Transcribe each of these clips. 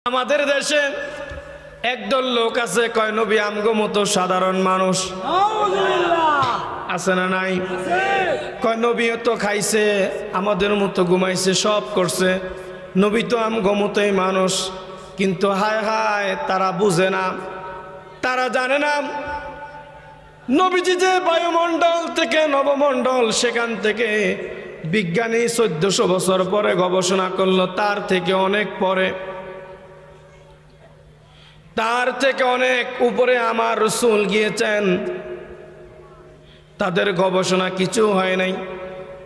আমাদের দেশে একদল লোক আছে কয় নবী আমগো মতো সাধারণ মানুষ আছে না নাই? কয় নবীও তো খাইছে আমাদের মতো ঘুমাইছে সব করছে, নবী তো আমগো মতোই মানুষ। কিন্তু হায় হায় তারা বুঝে না, তারা জানে না নবীজি যে বায়ুমণ্ডল থেকে নবমণ্ডল সেখান থেকে বিজ্ঞানী 1400 বছর পরে গবেষণা করলো, তার থেকে অনেক পরে, তার থেকে অনেক উপরে আমার রাসূল গিয়েছেন। তাদের গবেষণা কিছু হয় নাই।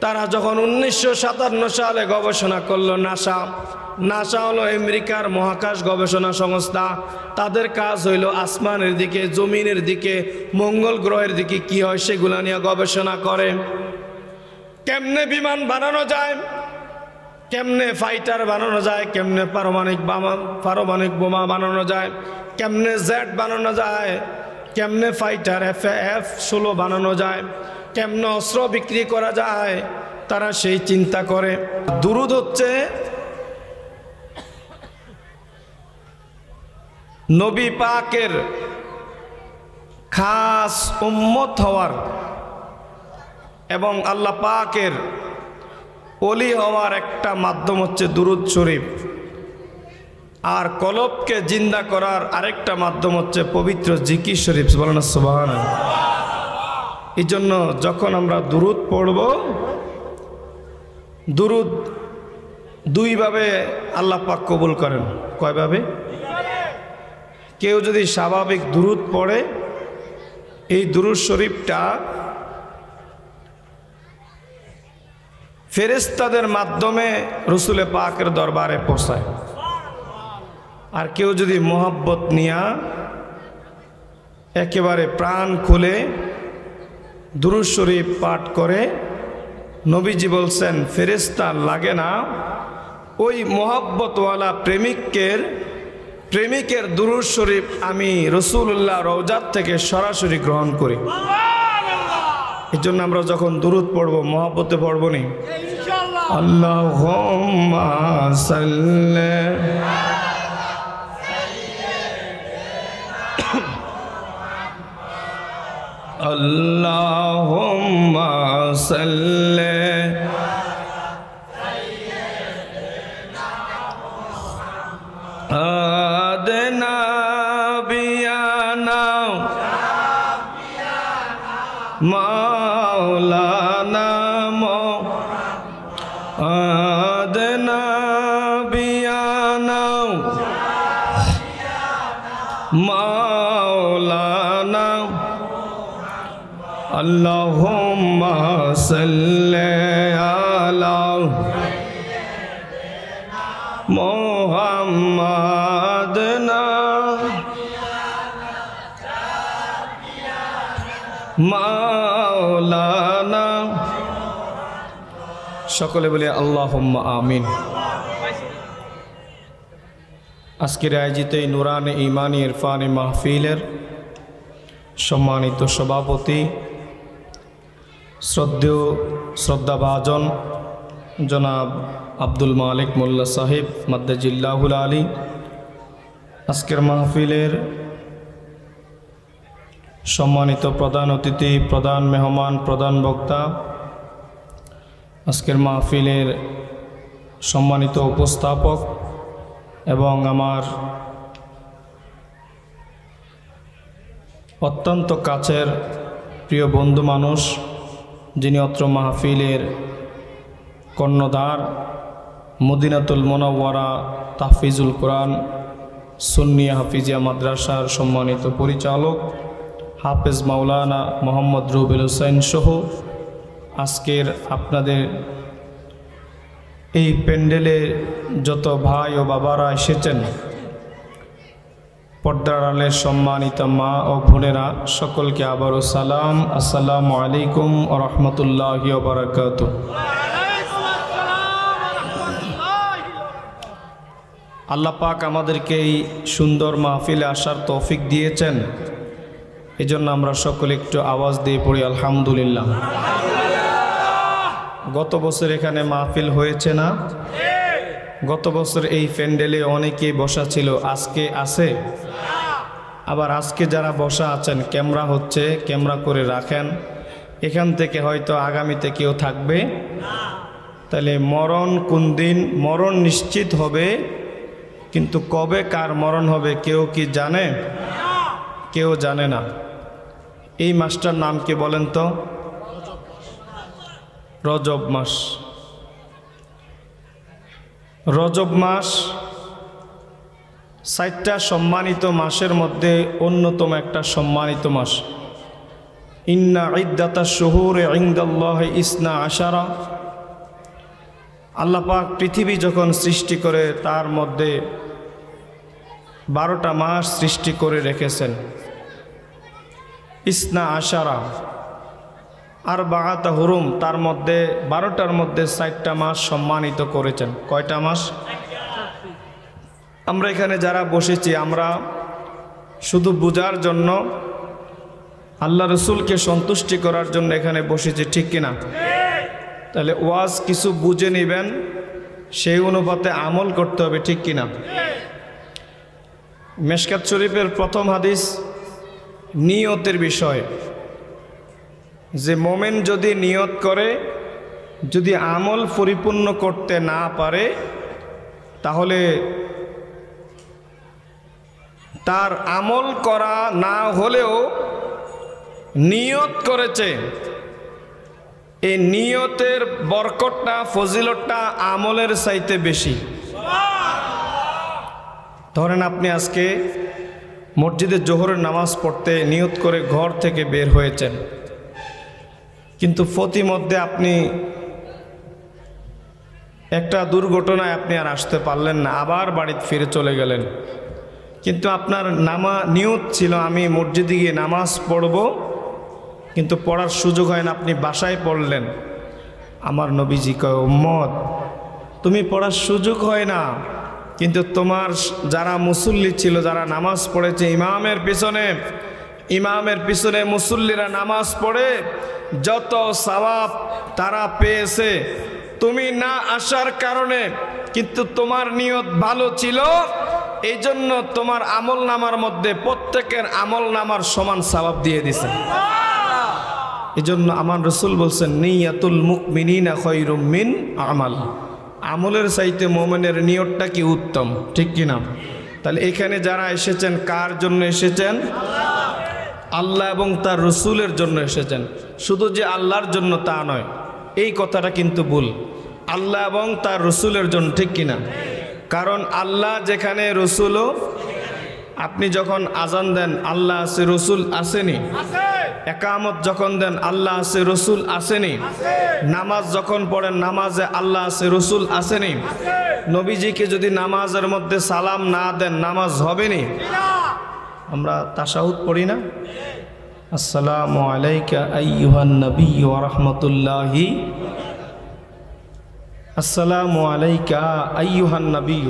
তারা যখন 1957 সালে গবেষণা করলো, নাসা হলো আমেরিকার মহাকাশ গবেষণা সংস্থা। তাদের কাজ হইল আসমানের দিকে, জমিনের দিকে, মঙ্গল গ্রহের দিকে কি হয় সেগুলা নিয়ে গবেষণা করে। কেমনে বিমান বানানো যায়, কেমনে ফাইটার বানানো যায়, কেমনে পারমাণবিক বোমা বানানো যায়, কেমনে জেট বানানো যায়, কেমনে ফাইটার F-16 বানানো যায়, কেমনে অস্ত্র বিক্রি করা যায়, তারা সেই চিন্তা করে। দুরূদ হচ্ছে নবী পাকের খাস উম্মত হওয়ার এবং আল্লাহ পাকের ওলি হওয়ার একটা মাধ্যম হচ্ছে দুরূদ শরীফ। আর কলবকে জিন্দা করার আরেকটা মাধ্যম হচ্ছে পবিত্র জিকির শরীফ। বলেন সুবহানাল্লাহ। এই জন্য যখন আমরা দুরূদ পড়ব, দুরূদ দুইভাবে আল্লাহ পাক কবুল করেন। কয়ভাবে? কেউ যদি স্বাভাবিক দুরূদ পড়ে, এই দুরূদ শরীফটা ফেরেশতাদের মাধ্যমে রাসূল পাকের দরবারে পৌঁছায়। আর কেউ যদি মোহাব্বত নিয়া একেবারে প্রাণ খুলে দুরূদ শরীফ পাঠ করে, নবীজি বলছেন ফেরেশতা লাগে না, ওই মোহাব্বতওয়ালা প্রেমিকের দুরূদ শরীফ আমি রাসূলুল্লাহ রওজাত থেকে সরাসরি গ্রহণ করি। এই জন্য আমরা যখন দুরূদ পড়বো মোহাব্বতে পড়বো নি। আল্লাহুম্মা সাল্লি আল্লাহুম্মা সাল্লি আদনা বিয়ানা মাওলানা আদনা বিয়ানা মাওলানা আল্লাহুম্মা সাল্লি আলা মুহাম্মাদিনা মাওলানা। সকলে বলে আল্লাহুম্মা আমিন। আজকের আয়োজিত এই নুরানে ইমানি ইরফানি মাহফিলের সম্মানিত সভাপতি শ্রদ্ধাভাজন জনাব আব্দুল মালিক মোল্লা সাহেব মাদ্দাজিল্লাহুল আলী, আজকের মাহফিলের সম্মানিত প্রধান অতিথি, প্রধান মেহমান, প্রধান বক্তা, আজকের মাহফিলের সম্মানিত উপস্থাপক এবং আমার অত্যন্ত কাছের প্রিয় বন্ধু মানুষ, যিনি অত্র মাহফিলের কর্ণধার, মদিনাতুল মুনাওয়ারা তাহফিজুল কোরআন সুন্নিয়া হাফিজিয়া মাদ্রাসার সম্মানিত পরিচালক হাফেজ মাওলানা মোহাম্মদ রুবেল হোসেন সহ আজকের আপনাদের এই প্যান্ডেলে যত ভাই ও বাবারা এসেছেন, পর্দার আড়ালের সম্মানিত মা ও বোনেরা, সকলকে আবারও সালাম, আসসালামু আলাইকুম ওয়া রাহমাতুল্লাহি ওয়া বারাকাতুহু। আল্লাহ পাক আমাদেরকে এই সুন্দর মাহফিলে আসার তৌফিক দিয়েছেন, এজন্য আমরা সকলে একটু আওয়াজ দিয়ে পড়ি আলহামদুলিল্লাহ। গত বছর এখানে মাহফিল হয়েছে না? গত বছর এই প্যান্ডেলে অনেকেই বসা ছিল, আজকে আছে? আবার আজকে যারা বসা আছেন ক্যামেরা হচ্ছে, ক্যামেরা করে রাখেন, এখান থেকে হয়তো আগামীতে কেউ থাকবে না। তাহলে মরণ কোন দিন? মরণ নিশ্চিত হবে, কিন্তু কবে কার মরণ হবে কেউ কি জানে? কেউ জানে না। এই মাসটার নাম কি বলেন তো? রজব মাস। রজব মাস 4টা সম্মানিত মাসের মধ্যে অন্যতম একটা সম্মানিত মাস। ইন্না ইদ্দাতাশ শুহুরি ইনদাল্লাহি ইসনা আশারা। আল্লাহ পাক পৃথিবী যখন সৃষ্টি করে তার মধ্যে 12টা মাস সৃষ্টি করে রেখেছেন। ইসনা আশারা আর বাগাতা হুরুম, তার মধ্যে 12টার মধ্যে 4টা মাস সম্মানিত করেছেন। কয়টা মাস? আমরা এখানে যারা বসেছি আমরা শুধু বোঝার জন্য, আল্লাহ রসুলকে সন্তুষ্টি করার জন্য এখানে বসেছি, ঠিক কিনা? তাহলে ওয়াজ কিছু বুঝে নেবেন, সেই অনুপাতে আমল করতে হবে, ঠিক কিনা? মেশকাত শরীফের প্রথম হাদিস নিয়তের বিষয়, যে মোমেন যদি নিয়ত করে, যদি আমল পরিপূর্ণ করতে না পারে তাহলে তার আমল করা না হলেও নিয়ত করেছে, এই নিয়তের বরকতটা, ফজিলতটা আমলের চাইতে বেশি। ধরেন আপনি আজকে মসজিদে জোহরের নামাজ পড়তে নিয়ত করে ঘর থেকে বের হয়েছেন, কিন্তু প্রতিমধ্যে আপনি একটা দুর্ঘটনায় আপনি আর আসতে পারলেন না, আবার বাড়িতে ফিরে চলে গেলেন। কিন্তু আপনার নিয়ত ছিল আমি মসজিদে গিয়ে নামাজ পড়ব, কিন্তু পড়ার সুযোগ হয় না, আপনি বাসায় পড়লেন। আমার নবীজি কয়, উম্মত তুমি পড়ার সুযোগ হয় না, কিন্তু তোমার যারা মুসল্লি ছিল, যারা নামাজ পড়েছে ইমামের পিছনে মুসল্লিরা নামাজ পড়ে যত সওয়াব তারা পেয়েছে, তুমি না আসার কারণে, কিন্তু তোমার নিয়ত ভালো ছিল, এই জন্য তোমার আমল নামার মধ্যে প্রত্যেকের আমল নামার সমান সওয়াব দিয়ে দিছে। এই জন্য আমার রসুল বলছেন, নিয়াতুল মুমিনিনা খায়রুম মিন আমাল। আমলের চাইতে মোমেনের নিয়তটা কি উত্তম, ঠিক কিনা? তাহলে এখানে যারা এসেছেন কার জন্য এসেছেন? আল্লাহ এবং তার রসুলের জন্য এসেছেন। শুধু যে আল্লাহর জন্য তা নয়, এই কথাটা কিন্তু ভুল। আল্লাহ এবং তার রসুলের জন্য, ঠিক কিনা? কারণ আল্লাহ যেখানে রসুলও, আপনি যখন আজান দেন আল্লাহ আছে রসুল আসেনি, একামত যখন দেন আল্লাহ আছে রসুল আসেনি, নামাজ যখন পড়েন নামাজে আল্লাহ আছে রসুল আসেনি। নবীজিকে যদি নামাজের মধ্যে সালাম না দেন নামাজ হবেনি। আমরা তাশাহুদ পড়ি না, আসসালামু আলাইকা আইয়ুহান নবী ওয়া রাহমাতুল্লাহি, আসসালামু আলাইকা আইয়ুহান নবী।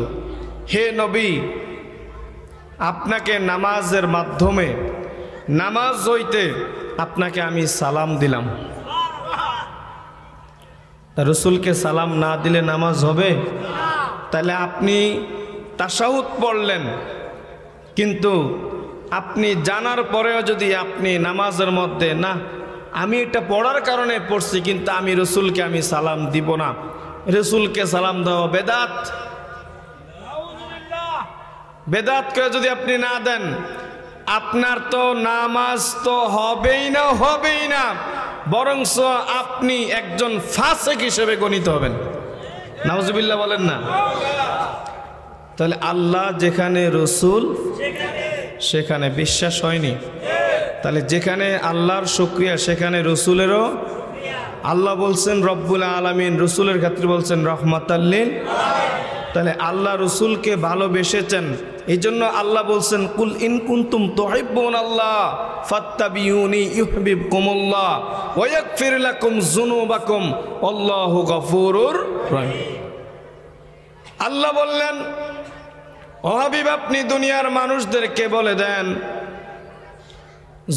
হে নবী, আপনাকে নামাজের মাধ্যমে, নামাজ হইতে আপনাকে আমি সালাম দিলাম। রসুলকে সালাম না দিলে নামাজ হবে? তাহলে আপনি তাশাহুদ পড়লেন, কিন্তু আপনি জানার পরেও যদি আপনি নামাজের মধ্যে, না আমি এটা পড়ার কারণে পড়ছি কিন্তু আমি রসুলকে আমি সালাম দিব না, রসুলকে সালাম দেওয়া বেদাত। বেদাত করে যদি আপনি না দেন, আপনার তো নামাজ তো হবেই না, বরংস আপনি একজন ফাসিক হিসেবে গণিত হবেন। নাউজুবিল্লাহ বলেন না? তাহলে আল্লাহ যেখানে রসুল সেখানে বিশ্বাস হয়নি। তাহলে যেখানে আল্লাহর শুকরিয়া সেখানে রসুলেরও। আল্লাহ বলছেন রব্বুল আলামিন, রসুলের ক্ষেত্রে বলছেন রহমাতাল লিল। তাহলে আল্লাহ রসুলকে ভালোবেসেছেন, এই জন্য আল্লাহ বলছেন কুল ইন কুনতুম তুহিব্বুনাল্লাহ ফাত্তাবিউনি ইউহিব্বুকুমুল্লাহ ওয়া ইয়াগফির লাকুম যুনুবাকুম আল্লাহু গফুরুর রহিম। আল্লাহ বললেন, ও হাবিব আপনি দুনিয়ার মানুষদেরকে বলে দেন,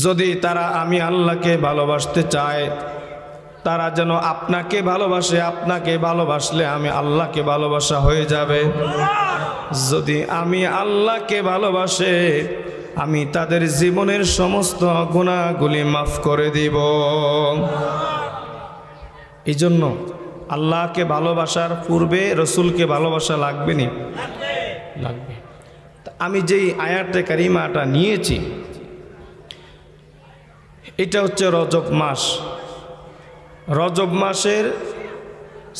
যদি তারা আমি আল্লাহকে ভালোবাসতে চায় তারা যেন আপনাকে ভালোবাসে। আপনাকে ভালোবাসলে আমি আল্লাহকে ভালোবাসা হয়ে যাবে। যদি আমি আল্লাহকে ভালোবাসে আমি তাদের জীবনের সমস্ত গুনাহগুলি মাফ করে দিব। এই জন্য আল্লাহকে ভালোবাসার পূর্বে রসুলকে ভালোবাসা লাগবে নি? লাগবে। আমি যেই আয়াতে কারিমাটা নিয়েছি এটা হচ্ছে রজব মাস। রজব মাসের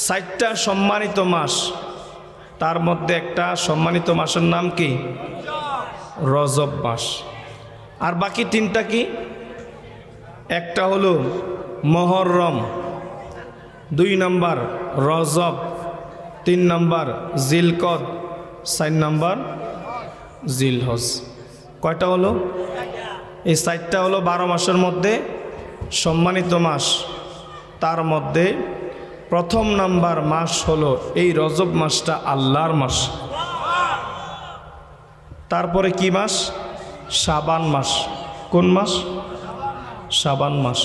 4টা সম্মানিত মাস, তার মধ্যে একটা সম্মানিত মাসের নাম কি? রজব মাস। আর বাকি 3টা কি? একটা হলো মুহররম, 2 নম্বর রজব, 3 নম্বর জিলকদ, 4 নম্বর জিলহজ। কয়টা হলো? এই 4টা হলো 12 মাসের মধ্যে সম্মানিত মাস। তার মধ্যে প্রথম নাম্বার মাস হলো এই রজব মাসটা আল্লাহর মাস। তারপরে কি মাস? শাবান মাস। কোন মাস? শাবান মাস।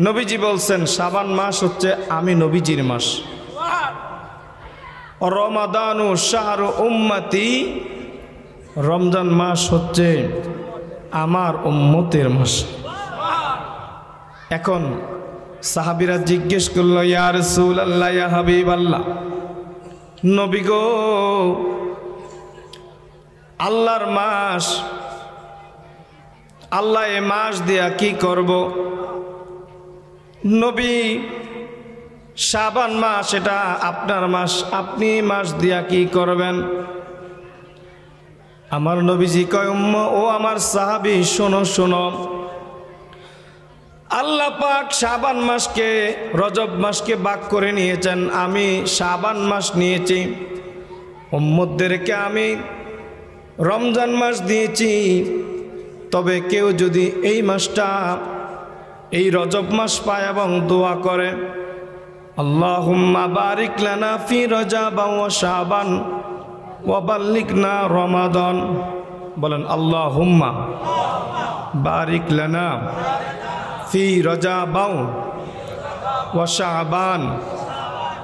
নবীজি বলছেন শাবান মাস হচ্ছে আমি নবীজির মাস। রমাদানু শাহরু উম্মতি, রমজান মাস হচ্ছে আমার উম্মতের মাস। এখন সাহাবীরা জিজ্ঞেস করল, ইয়া রাসূলুল্লাহ, ইয়া হাবিবাল্লাহ, নবী গো, আল্লাহর মাস, আল্লাহ এ মাস দিয়া কি করব? নবী, শাবান মাস এটা আপনার মাস, আপনি মাস দিয়া কি করবেন? আমার নবীজি কয়, ও আমার সাহাবী, শোনো শোনো, আল্লাহ পাক শাবান মাসকে রজব মাসকে ভাগ করে নিয়েছেন। আমি শাবান মাস নিয়েছি, উম্মতদেরকে আমি রমজান মাস দিয়েছি। তবে কেউ যদি এই মাসটা, এই রজব মাস পায় এবং দোয়া করে, আল্লাহুম্মা বারিক লানা ফি রজব ওয়া শাবান ওয়া বাল্লিগনা রমাদান, বলেন আল্লাহুম্মা বারিক লানা ফি রজব ওয়া শাবান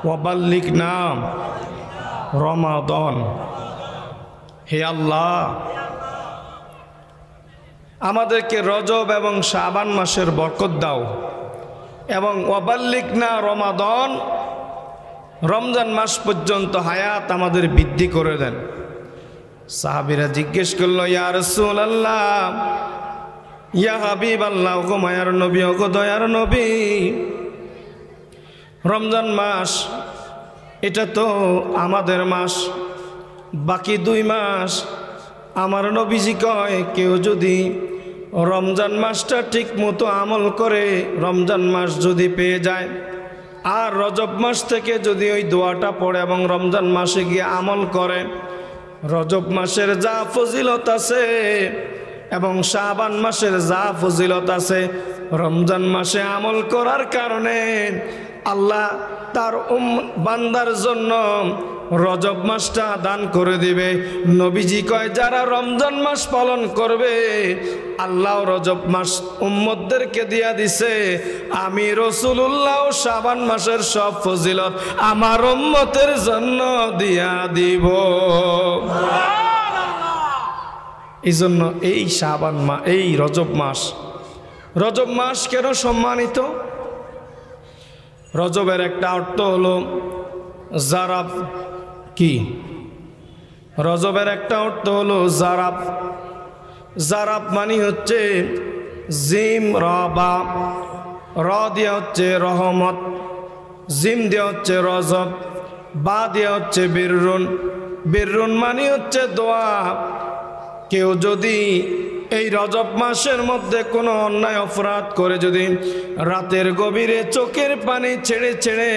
ওয়া বাল্লিগনা রমাদান। হে আল্লাহ, আমাদেরকে রজব এবং শাবান মাসের বরকত দাও এবং ওয়াবাল্লিগনা রমাদান, রমজান মাস পর্যন্ত হায়াত আমাদের বৃদ্ধি করে দেন। সাহাবীরা জিজ্ঞেস করল, ইয়া রাসূলুল্লাহ, ইয়া হাবিবাল্লাহ, ওগো মায়ার নবী, ওগো দয়ার নবী, রমজান মাস এটা তো আমাদের মাস, বাকি 2 মাস আমার নবীজি কয় কেউ যদি রমজান মাসটা ঠিক মতো আমল করে, রমজান মাস যদি পেয়ে যায়, আর রজব মাস থেকে যদি ওই দোয়াটা পড়ে এবং রমজান মাসে গিয়ে আমল করে, রজব মাসের যা ফজিলত আছে এবং শাবান মাসের যা ফজিলত আছে, রমজান মাসে আমল করার কারণে আল্লাহ তার বান্দার জন্য রজব মাসটা দান করে দিবে। নবীজি কয়, যারা রমজান মাস পালন করবে আল্লাহ রজব মাস উম্মতদেরকে দিয়া দিছে, আমি রাসূলুল্লাহ শাবান মাসের সব ফজিলত আমার উম্মতের জন্য দিয়া দিব। এই জন্য এই শাবান মাস, এই রজব মাস কেন সম্মানিত? রজবের একটা অর্থ হলো জারাব। কি? রজবের একটা অর্থ হলো জারাব। জারাব মানে হচ্ছে জিম রবা, র দিয়ে হচ্ছে রহমত, জিম দিয়ে হচ্ছে রজব, বা দিয়ে হচ্ছে বিররুন। বিররুন মানে হচ্ছে দোয়া। কেউ যদি এই রজব মাসের মধ্যে কোনো অন্যায় অপরাধ করে, যদি রাতের গভীরে চোখের পানি ছেড়ে ছেড়ে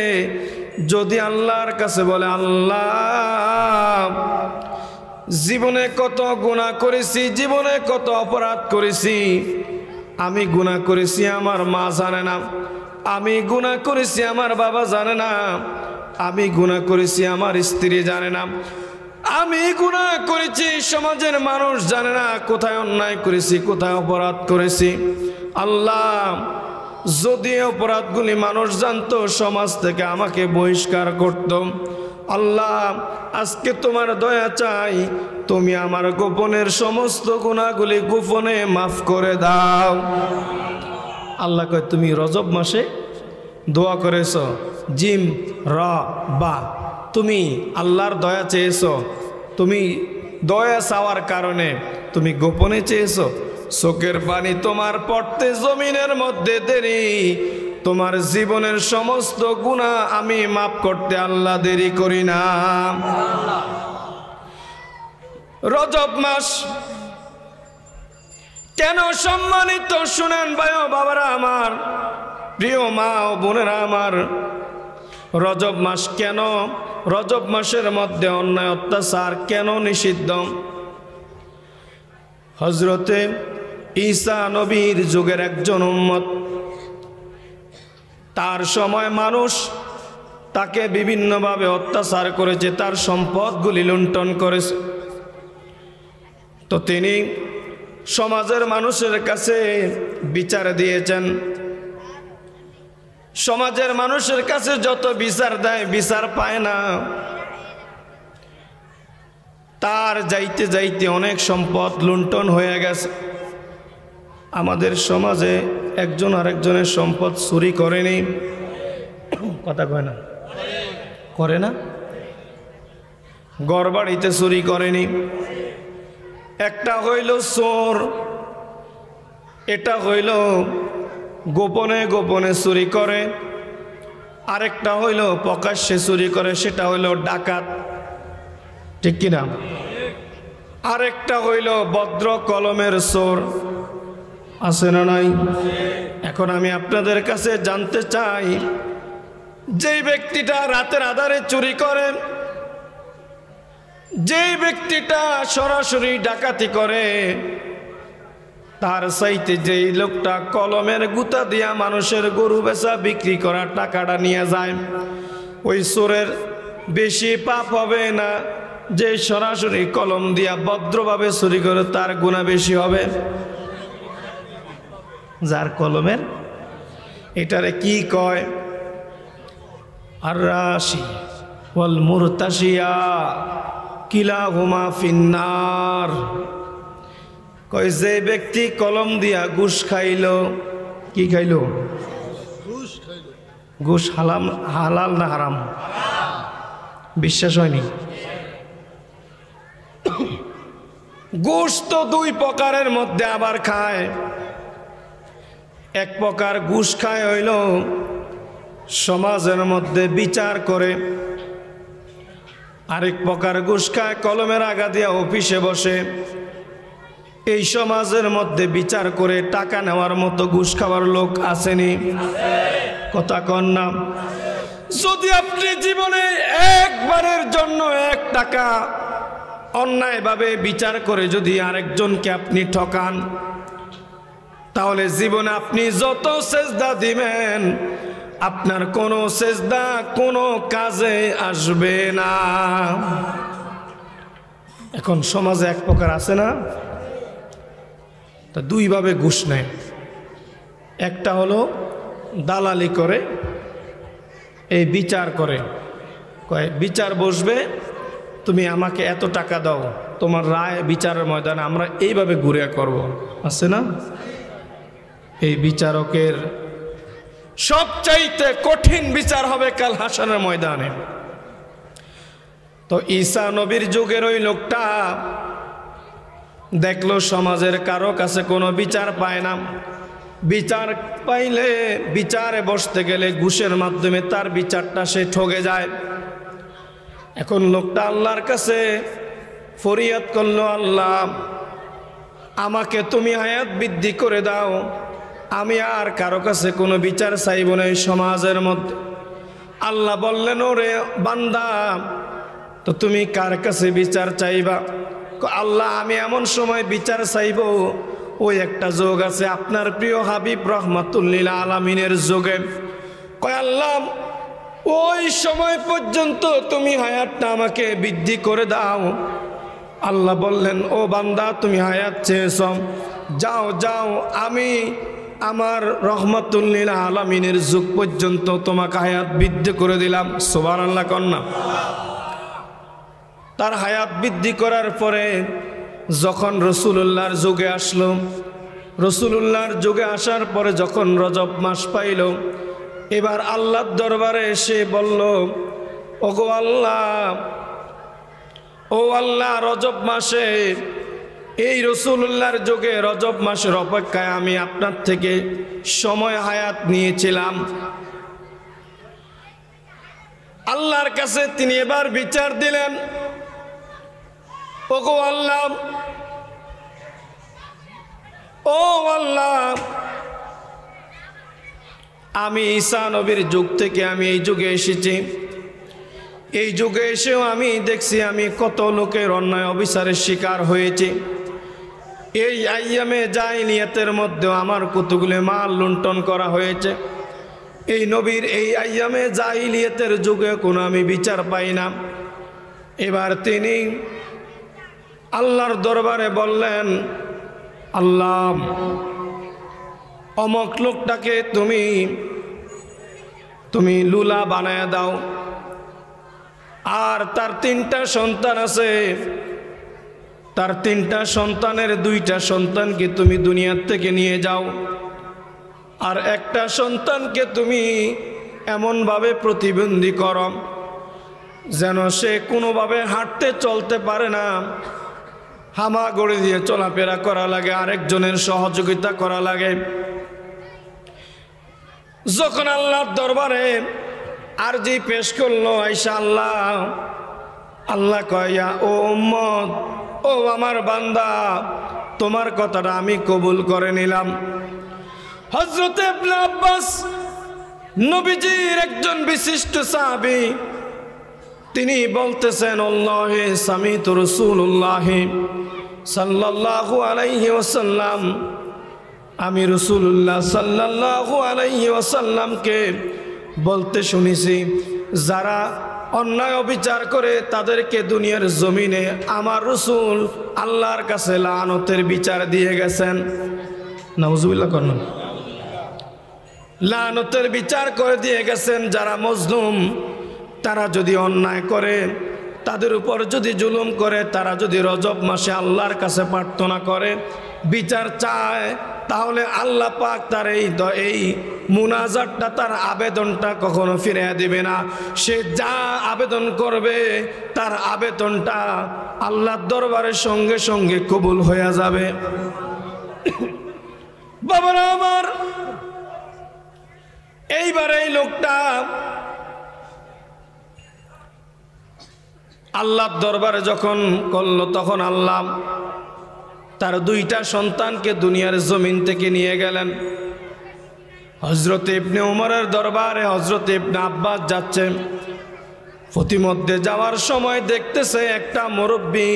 যদি আল্লাহর কাছে বলে, আল্লাহ জীবনে কত গুনাহ করেছি, জীবনে কত অপরাধ করেছি, আমি গুনাহ করেছি আমার মা জানে না, আমি গুনাহ করেছি আমার বাবা জানে না, আমি গুনাহ করেছি আমার স্ত্রী জানে না, আমি গুনাহ করেছি সমাজের মানুষ জানে না, কোথায় অন্যায় করেছি, কোথায় অপরাধ করেছি। আল্লাহ যদি অপরাধগুলি মানুষ জানতো সমাজ থেকে আমাকে বহিষ্কার করত। আল্লাহ আজকে তোমার দয়া চাই, তুমি আমার গোপনের সমস্ত গুনাহগুলি গোপনে মাফ করে দাও। আল্লাহ কয় তুমি রজব মাসে দোয়া করেছ, জিম র বা, তুমি আল্লাহর দয়া চেয়েছ, তুমি দয়া চাওয়ার কারণে তুমি গোপনে চেয়েছ। চোখের পানি তোমার পড়তে জমিনের মধ্যে দেরি, তোমার জীবনের সমস্ত গুনাহ আমি মাফ করতে আল্লাহ দেরি করি না। রজব মাস কেন সম্মানিত শুনেন ভাই ও বাবারা আমার, প্রিয় মা ও বোনেরা আমার, রজব মাস কেন, রজব মাসের মধ্যে অন্যায় অত্যাচার কেন নিষিদ্ধ? হযরতে ঈসা নবীর যুগের একজন উম্মত, তার সময় মানুষ তাকে বিভিন্নভাবে অত্যাচার করেছে, তার সম্পদগুলি লুণ্ঠন করেছে। তো তিনি সমাজের মানুষের কাছে বিচার দিয়েছেন। সমাজের মানুষের কাছে যত বিচার দেয় বিচার পায় না। তার যাইতে যাইতে অনেক সম্পদ লুণ্ঠন হয়ে গেছে। আমাদের সমাজে একজন আরেকজনের সম্পদ চুরি করেনি, কথা কয় না, করে না? ঘরবাড়িতে চুরি করেনি। একটা হইল চোর, এটা হইল গোপনে গোপনে চুরি করে, আরেকটা হইল প্রকাশ্যে চুরি করে, সেটা হইল ডাকাত, ঠিক কিনা? আরেকটা হইল ভদ্র কলমের চোর, আছে না নাই? এখন আমি আপনাদের কাছে জানতে চাই, যেই ব্যক্তিটা রাতের আধারে চুরি করে, যেই ব্যক্তিটা সরাসরি ডাকাতি করে, তার চাইতে যেই লোকটা কলমের গুতা দিয়া মানুষের গরু বেচা বিক্রি করা টাকাটা নিয়ে যায়, ওই চোরের বেশি পাপ হবে না যে সরাসরি কলম দিয়া ভদ্রভাবে চুরি করে? তার গুনাহ বেশি হবে। যার কলমের, এটারে কি কয়? আর রাশি ওয়াল মুরতাশিয়া কিলাহুমা ফিন্নার। কয় যে ব্যক্তি কলম দিয়া ঘুষ খাইল, কি খাইল? ঘুষ হালাল, হালাল না হারাম? বিশ্বাস হয়নি? ঘুষ তো দুই প্রকারের মধ্যে আবার খায়। এক প্রকার ঘুষ খায় হইল সমাজের মধ্যে বিচার করে, আরেক প্রকার ঘুষ খায় কলমের আগা দিয়া অফিসে বসে। এই সমাজের মধ্যে বিচার করে টাকা নেওয়ার মতো ঘুষ খাওয়ার লোক আসেনি? কথা কন না? যদি আপনি জীবনে একবারের জন্য 1 টাকা অন্যায়ভাবে বিচার করে যদি আরেকজনকে আপনি ঠকান, তাহলে জীবনে আপনি যত সেজদা দিবেন, আপনার কোনো সেজদা কোনো কাজে আসবে না। এখন সমাজে এক প্রকার আছে না, তা দুইভাবে ঘুষ নেয়। একটা হলো দালালি করে, এই বিচার করে, কয় বিচার বসবে, তুমি আমাকে এত টাকা দাও, তোমার রায় বিচারের ময়দানে আমরা এইভাবে ঘুরে করব, আছে না? এই বিচারকের সবচাইতে কঠিন বিচার হবে কাল হাসরের ময়দানে। তো ঈসা নবীর যুগের ওই লোকটা দেখলো সমাজের কারো কাছে কোনো বিচার পায় না। বিচার পাইলে বিচারে বসতে গেলে ঘুষের মাধ্যমে তার বিচারটা সে ঠকে যায়। এখন লোকটা আল্লাহর কাছে ফরিয়াদ করলো, আল্লাহ আমাকে তুমি হায়াত বৃদ্ধি করে দাও, আমি আর কারো কাছে কোনো বিচার চাইব না এই সমাজের মধ্যে। আল্লাহ বললেন, ওরে বান্দা, তো তুমি কার কাছে বিচার চাইবা? আল্লাহ আমি এমন সময় বিচার চাইব, ওই একটা যোগ আছে আপনার প্রিয় হাবিব রহমাতুল্লিল আলামিনের যোগে। কয় আল্লাহ ওই সময় পর্যন্ত তুমি হায়াতটা আমাকে বৃদ্ধি করে দাও। আল্লাহ বললেন, ও বান্দা তুমি হায়াত চেয়েছ, যাও যাও, আমি আমার রহমাতুল লিল আলামিনের যুগ পর্যন্ত তোমাকে হায়াত বৃদ্ধি করে দিলাম। সুবহানাল্লাহ কন্যা। তার হায়াত বৃদ্ধি করার পরে যখন রাসূলুল্লাহর যুগে আসলো, রাসূলুল্লাহর যুগে আসার পরে যখন রজব মাস পাইল, এবার আল্লাহর দরবারে এসে বলল, ওগো আল্লাহ, ও আল্লাহ, রজব মাসে এই রাসূলুল্লাহর যুগে রজব মাসের অপেক্ষায় আমি আপনার থেকে সময় হায়াত নিয়েছিলাম। আল্লাহর কাছে তিনি এবার বিচার দিলেন, ওগো আল্লাহ, ও আল্লাহ, আমি ঈসা নবীর যুগ থেকে আমি এই যুগে এসেছি। এই যুগে এসেও আমি দেখছি আমি কত লোকের অন্যায় অবিচারের শিকার হয়েছি। এই আইয়ামে জাহিলিয়াতের মধ্যেও আমার কতগুলো মাল লুণ্ঠন করা হয়েছে। এই নবীর এই আইয়ামে জাহিলিয়াতের যুগে কোনো আমি বিচার পাই না। এবার তিনি আল্লাহর দরবারে বললেন, আল্লাহ, অমক লোকটাকে তুমি লুলা বানায় দাও, আর তার 3টা সন্তান আছে, তার 3টা সন্তানের 2টা সন্তানকে তুমি দুনিয়ার থেকে নিয়ে যাও, আর একটা সন্তানকে তুমি এমনভাবে প্রতিবন্ধী করো যেন সে কোনোভাবে হাঁটতে চলতে পারে না, হামাগুড়ি দিয়ে চলাফেরা করা লাগে, আরেকজনের সহযোগিতা করা লাগে। যখন আল্লাহর দরবারে আরজি পেশ করলো আয়েশা, আল্লাহ কয়া, ও উম্মত, ও আমার বান্দা, তোমার কথাটা আমি কবুল করে নিলাম। হযরত ইবনে আব্বাস নবীজির একজন বিশিষ্ট সাহাবী, তিনি বলতেছেন, আল্লাহে সামিতু রাসূলুল্লাহ সাল্লাল্লাহু আলাইহি ওয়াসাল্লাম, আমি রাসূলুল্লাহ সাল্লাল্লাহু আলাইহি ওয়াসাল্লামকে বলতে শুনেছি, যারা অন্যায় অবিচার করে তাদেরকে দুনিয়ার জমিনে আমার রাসূল আল্লাহর কাছে লানতের বিচার দিয়ে গেছেন। নাউজুবিল্লাহ করুন। লানতের বিচার করে দিয়ে গেছেন। যারা মজলুম, তারা যদি অন্যায় করে, তাদের উপর যদি জুলুম করে, তারা যদি রজব মাসে আল্লাহর কাছে প্রার্থনা করে, বিচার চায়, তাহলে আল্লাহ পাক তার এই মুনাজাতটা, তার আবেদনটা কখনো ফিরিয়ে দিবে না। সে যা আবেদন করবে তার আবেদনটা আল্লাহর দরবারের সঙ্গে সঙ্গে কবুল হয়ে যাবে। বাবারা আমার, এইবার এই লোকটা আল্লাহর দরবারে যখন করলো, তখন আল্লাহ তার 2টা সন্তানকে দুনিয়ার জমিন থেকে নিয়ে গেলেন। হযরত ইবনে উমরের দরবারে হযরত ইবনে আব্বাস যাচ্ছে। প্রতিমধ্যে যাওয়ার সময় দেখতেছে একটা মুরব্বী,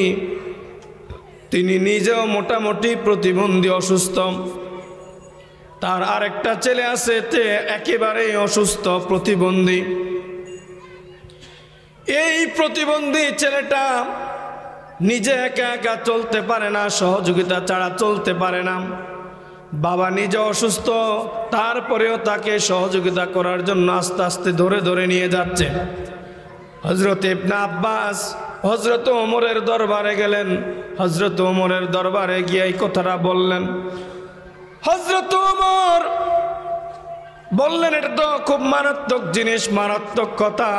তিনি নিজেও মোটামুটি প্রতিবন্ধী, অসুস্থ। তার আরেকটা ছেলে আছে, তে একেবারেই অসুস্থ, প্রতিবন্ধী। এই প্রতিবন্ধী ছেলেটা নিজে একা একা চলতে পারে না, সহযোগিতা ছাড়া চলতে পারে না। বাবা নিজে অসুস্থ, তারপরেও তাকে সহযোগিতা করার জন্য আস্তে আস্তে ধরে ধরে নিয়ে যাচ্ছে। হযরত ইবনে আব্বাস হযরত ওমরের দরবারে গেলেন। হযরত ওমরের দরবারে গিয়ে এই কথাটা বললেন। হযরত ওমর বললেন, এটা তো খুব মারাত্মক জিনিস, মারাত্মক কথা।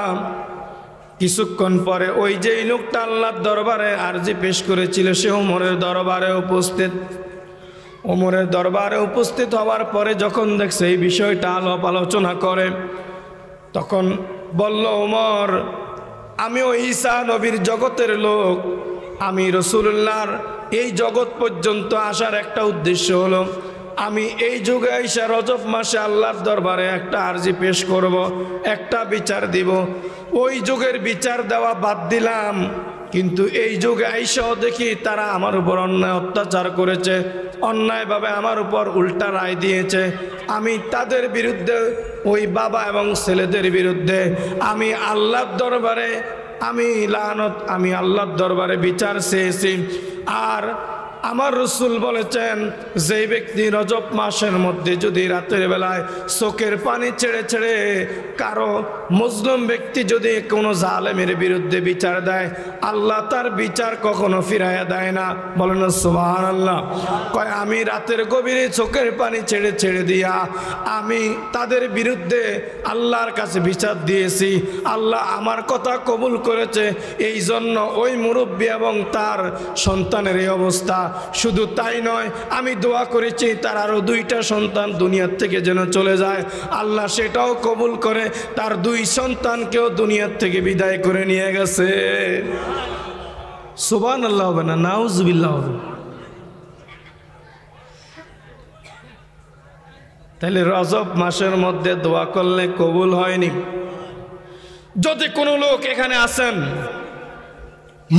কিছুক্ষণ পরে ওই যেই লোকটা আল্লাহর দরবারে আরজি পেশ করেছিল, সে ওমরের দরবারে উপস্থিত। ওমরের দরবারে উপস্থিত হওয়ার পরে যখন দেখছে এই বিষয়টা আলাপ আলোচনা করে, তখন বলল, ওমর, আমি ওই ঈসা নবীর জগতের লোক। আমি রাসূলুল্লাহর এই জগৎ পর্যন্ত আসার একটা উদ্দেশ্য হলো, আমি এই যুগে আইসা রজব মাসে আল্লাহর দরবারে একটা আরজি পেশ করব, একটা বিচার দিব। ওই যুগের বিচার দেওয়া বাদ দিলাম, কিন্তু এই যুগে আইসাও দেখি তারা আমার উপর অন্যায় অত্যাচার করেছে, অন্যায়ভাবে আমার উপর উল্টা রায় দিয়েছে। আমি তাদের বিরুদ্ধে, ওই বাবা এবং ছেলেদের বিরুদ্ধে আমি আল্লাহর দরবারে আমি আল্লাহর দরবারে বিচার চেয়েছি। আর আমার রাসূল বলেছেন, যেই ব্যক্তি রজব মাসের মধ্যে যদি রাতের বেলায় চোখের পানি ছেড়ে ছেড়ে কারো মুসলিম ব্যক্তি যদি কোনো জালেমের বিরুদ্ধে বিচার দেয়, আল্লাহ তার বিচার কখনো ফিরাইয়া দেয় না। বলেন সুবহানাল্লাহ। কয় আমি রাতের গভীরে চোখের পানি ছেড়ে ছেড়ে দিয়া আমি তাদের বিরুদ্ধে আল্লাহর কাছে বিচার দিয়েছি, আল্লাহ আমার কথা কবুল করেছে। এই জন্য ওই মুরব্বী এবং তার সন্তানের এই অবস্থা। শুধু তাই নয়, আমি দোয়া করেছি তার আরো 2টা সন্তান দুনিয়ার থেকে যেন চলে যায়, আল্লাহ সেটাও কবুল করে তার 2 সন্তানকেও দুনিয়ার থেকে বিদায় করে নিয়ে গেছে। সুবহানাল্লাহ হবে না? নাউজুবিল্লাহ হবে। তাহলে রজব মাসের মধ্যে দোয়া করলে কবুল হয়নি। যদি কোনো লোক এখানে আসেন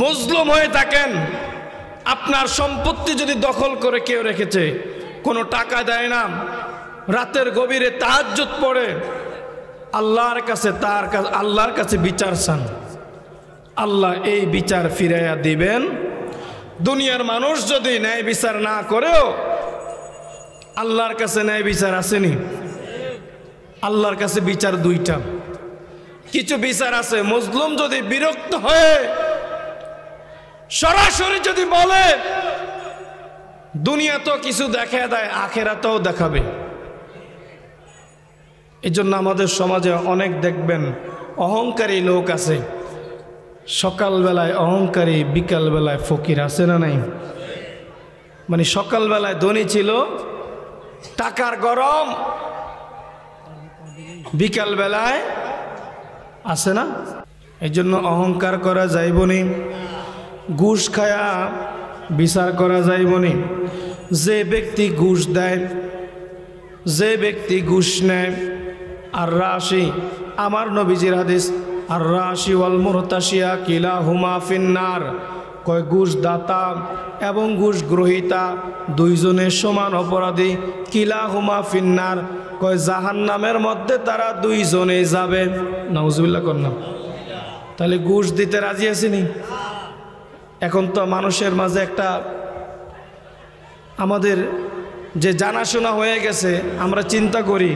মজলুম হয়ে থাকেন, আপনার সম্পত্তি যদি দখল করে কেউ রেখেছে, কোনো টাকা দেয় না, রাতের গভীরে তাহাজ্জুদ পড়ে আল্লাহর কাছে বিচার চান, আল্লাহ এই বিচার ফিরাইয়া দিবেন। দুনিয়ার মানুষ যদি ন্যায় বিচার না করেও আল্লাহর কাছে ন্যায় বিচার আসেনি। আল্লাহর কাছে বিচার 2টা। কিছু বিচার আছে, মজলুম যদি বিরক্ত হয়ে সরাসরি যদি বলে, দুনিয়া তো কিছু দেখা দেয়, আখেরাতেও দেখাবে। এই জন্য আমাদের সমাজে অনেক দেখবেন অহংকারী লোক আছে, সকালবেলায় অহংকারী, বিকালবেলায় ফকির, আছে না নাই? মানে সকালবেলায় ধনী ছিল, টাকার গরম, বিকালবেলায় আছে না? এই জন্য অহংকার করা যাইবনি, ঘুষ খায়া বিচার করা যাইবনি। যে ব্যক্তি ঘুষ দেয়, যে ব্যক্তি ঘুষ নেয়, আর রাশি, আমার নবীজির হাদিস, আর রাশি ওয়াল মুরতাশিয়া কিলাহুমা ফিন্নার। কয় ঘুষ দাতা এবং ঘুষ গ্রহীতা 2 জনের সমান অপরাধী। কিলাহুমা ফিন্নার, কয় জাহান্নামের মধ্যে তারা 2 জনে যাবে। নাউজুবিল্লাহ করলাম। তাহলে ঘুষ দিতে রাজি আছিনি? এখন তো মানুষের মাঝে একটা আমাদের যে জানাশোনা হয়ে গেছে, আমরা চিন্তা করি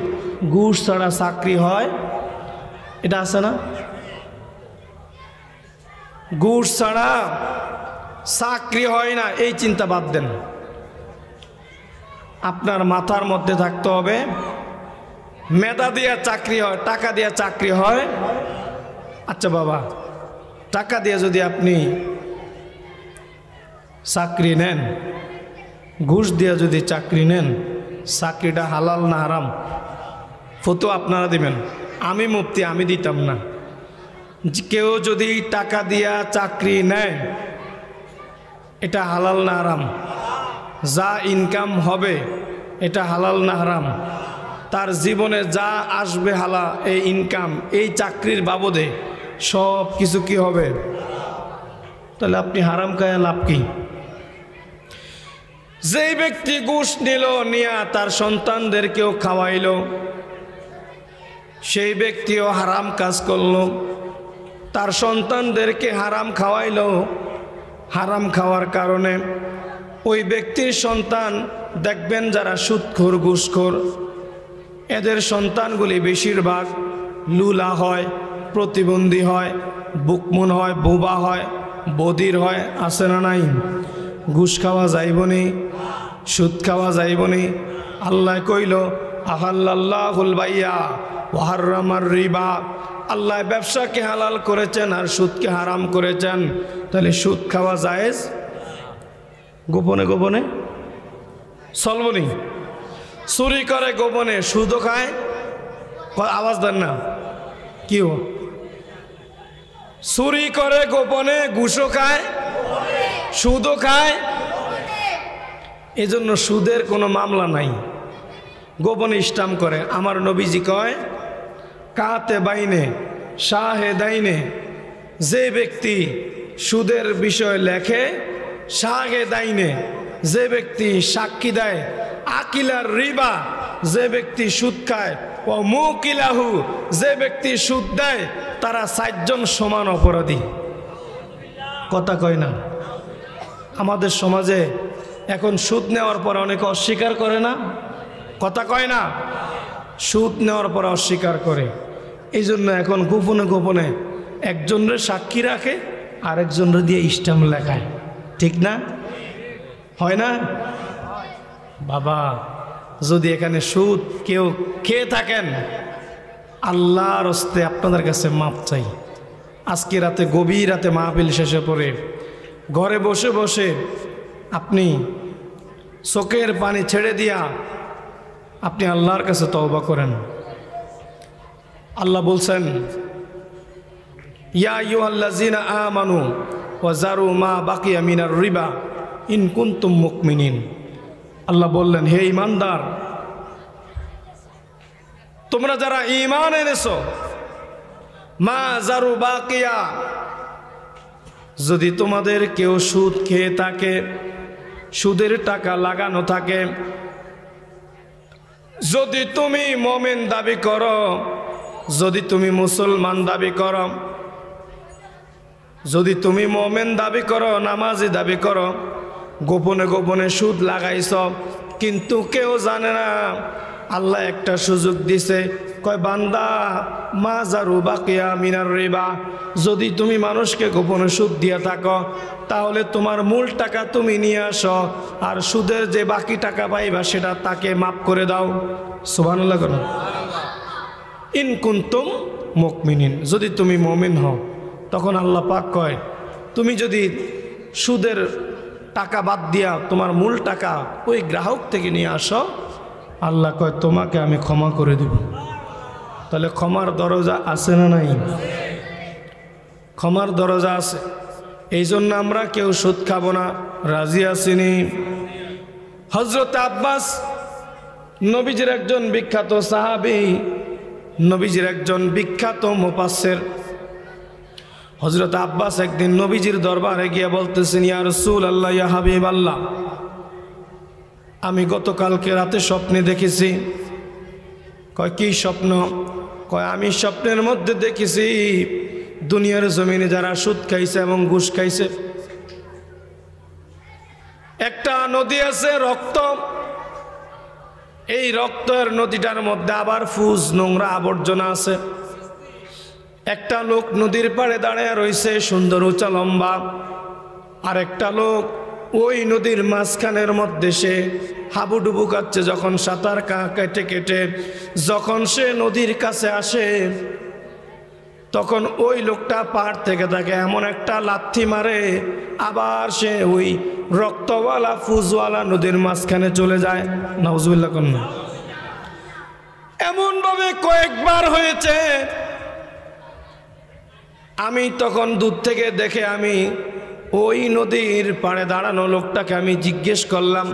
ঘুষ ছাড়া চাকরি হয়, এটা আছে না? ঘুষ ছাড়া চাকরি হয় না, এই চিন্তা বাদ দেন। আপনার মাথার মধ্যে থাকতে হবে মেধা দিয়ে চাকরি হয়, টাকা দিয়ে চাকরি হয়। আচ্ছা বাবা, টাকা দিয়ে যদি আপনি চাকরি নেন, ঘুষ দিয়ে যদি চাকরি নেন, চাকরিটা হালাল না হারাম? ফতোয়া আপনারা দিবেন, আমি মুফতি, আমি দিতাম না। কেউ যদি টাকা দিয়া চাকরি নেয়, এটা হালাল না হারাম? যা ইনকাম হবে এটা হালাল না হারাম? তার জীবনে যা আসবে হালা এই ইনকাম, এই চাকরির বাবদে সব কিছু কি হবে? তাহলে আপনি হারাম খায়া লাভ কি? যেই ব্যক্তি ঘুষ নিল, নিয়া তার সন্তানদেরকেও খাওয়াইল, সেই ব্যক্তিও হারাম কাজ করল, তার সন্তানদেরকে হারাম খাওয়াইল। হারাম খাওয়ার কারণে ওই ব্যক্তির সন্তান দেখবেন যারা সুদখোর, ঘুষখোর, এদের সন্তানগুলি বেশিরভাগ লুলা হয়, প্রতিবন্ধী হয়, বুকমুন হয়, বোবা হয়, বধির হয়, আছে না নাই? ঘুষ খাওয়া যাইবনি, সুদ খাওয়া যাইবনি। আল্লাহ কইল আহাল্লাল্লাহুল বাইয়া ওয়া হাররামার রিবা, আল্লাহ ব্যবসাকে হালাল করেছেন আর সুদকে হারাম করেছেন। তাহলে সুদ খাওয়া জায়েজ? গোপনে গোপনে চলবনি? চুরি করে গোপনে, সুদও খায়, আওয়াজ দেন না, কি হো? চুরি করে গোপনে, ঘুষও খায়, সুদও খায়। এজন্য সুদের কোনো মামলা নাই, গোপনে স্টাম্প করে। আমার নবীজি কয় কাতে বাইনে শাহে দাইনে, যে ব্যক্তি সুদের বিষয় লেখে, শাহে দাইনে যে ব্যক্তি সাক্ষী দেয়, আকিলার রিবা যে ব্যক্তি সুদ খায়, ও মুকিলাহু যে ব্যক্তি সুদ দেয়, তারা 4 জন সমান অপরাধী। কথা কয় না? আমাদের সমাজে এখন সুদ নেওয়ার পর অনেকে অস্বীকার করে না, কথা কয় না, সুদ নেওয়ার পর অস্বীকার করে। এই জন্য এখন গোপনে গোপনে একজনের সাক্ষী রাখে, আরেকজনের দিয়ে স্ট্যাম্প লেখায়, ঠিক না? হয় না বাবা? যদি এখানে সুদ কেউ খেয়ে থাকেন, আল্লাহর হস্তে আপনাদের কাছে মাপ চাই। আজকে রাতে গভীর রাতে মাহফিল শেষে পড়ে ঘরে বসে বসে আপনি চোখের পানি ছেড়ে দিয়া আপনি আল্লাহর কাছে তওবা করেন। আল্লাহ বলছেন, ইয়া আইয়ুহাল্লাযীনা আমানু ওয়া যারু মা বাকিয়া মিনার রিবা ইন কুনতুম মুমিনিন। আল্লাহ বললেন, হে ঈমানদার, তোমরা যারা ঈমান এনেছো, মা যারু বাকিয়া, যদি তোমাদের কেউ সুদ খেয়ে থাকে, সুদের টাকা লাগানো থাকে, যদি তুমি মুমিন দাবি করো, যদি তুমি মুসলমান দাবি করো, যদি তুমি মুমিন দাবি করো, নামাজি দাবি করো, গোপনে গোপনে সুদ লাগাইছ, কিন্তু কেউ জানে না, আল্লাহ একটা সুযোগ দিছে, কয় বান্দা মা যারু বাকিয়া মিনার রিবা, যদি তুমি মানুষকে গোপনে সুদ দিয়ে থাকো, তাহলে তোমার মূল টাকা তুমি নিয়ে আসো, আর সুদের যে বাকি টাকা পাইবা সেটা তাকে মাফ করে দাও। সুবহানাল্লাহ। ইন কুনতুম মুমিনিন, যদি তুমি মুমিন হও। তখন আল্লাহ পাক কয়, তুমি যদি সুদের টাকা বাদ দিয়া তোমার মূল টাকা ওই গ্রাহক থেকে নিয়ে আসো, আল্লাহ কয় তোমাকে আমি ক্ষমা করে দেব। তাহলে ক্ষমার দরজা আছে না নাই? ক্ষমার দরজা আছে। এই জন্য আমরা কেউ সুদ খাবো না, রাজি আসিনি। হযরত আব্বাস নবীজির একজন বিখ্যাত সাহাবী, নবীজির একজন বিখ্যাত মুফাসসির। হযরত আব্বাস একদিন নবীজির দরবারে গিয়ে বলতেছেন, ইয়া রাসূলুল্লাহ, ইয়া হাবিবাল্লাহ, আমি গতকালকে রাতে স্বপ্নে দেখেছি। কয় কি স্বপ্ন? কয় আমি স্বপ্নের মধ্যে দেখেছি দুনিয়ার জমিনে যারা সুদ খাইছে এবং ঘুষ খাইছে, একটা নদী আছে রক্ত, এই রক্তের নদীটার মধ্যে আবার ফুজ নোংরা আবর্জনা আছে। একটা লোক নদীর পাড়ে দাঁড়িয়ে রয়েছে, সুন্দর উঁচা লম্বা, আর একটা লোক ওই নদীর মাঝখানের মধ্যে সে হাবুডুবু কাচ্ছে। যখন সাঁতার কেটে কেটে যখন সে নদীর কাছে আসে, তখন ওই লোকটা পাড় থেকে তাকে এমন একটা লাথি মারে, আবার সে ওই রক্তওয়ালা ফুজওয়ালা নদীর মাঝখানে চলে যায়। নাউজুবিল্লাহ কন্যা। এমন ভাবে কয়েকবার হয়েছে। আমি তখন দূর থেকে দেখে আমি ওই নদীর পাড়ে দাঁড়ানো লোকটাকে আমি জিজ্ঞেস করলাম,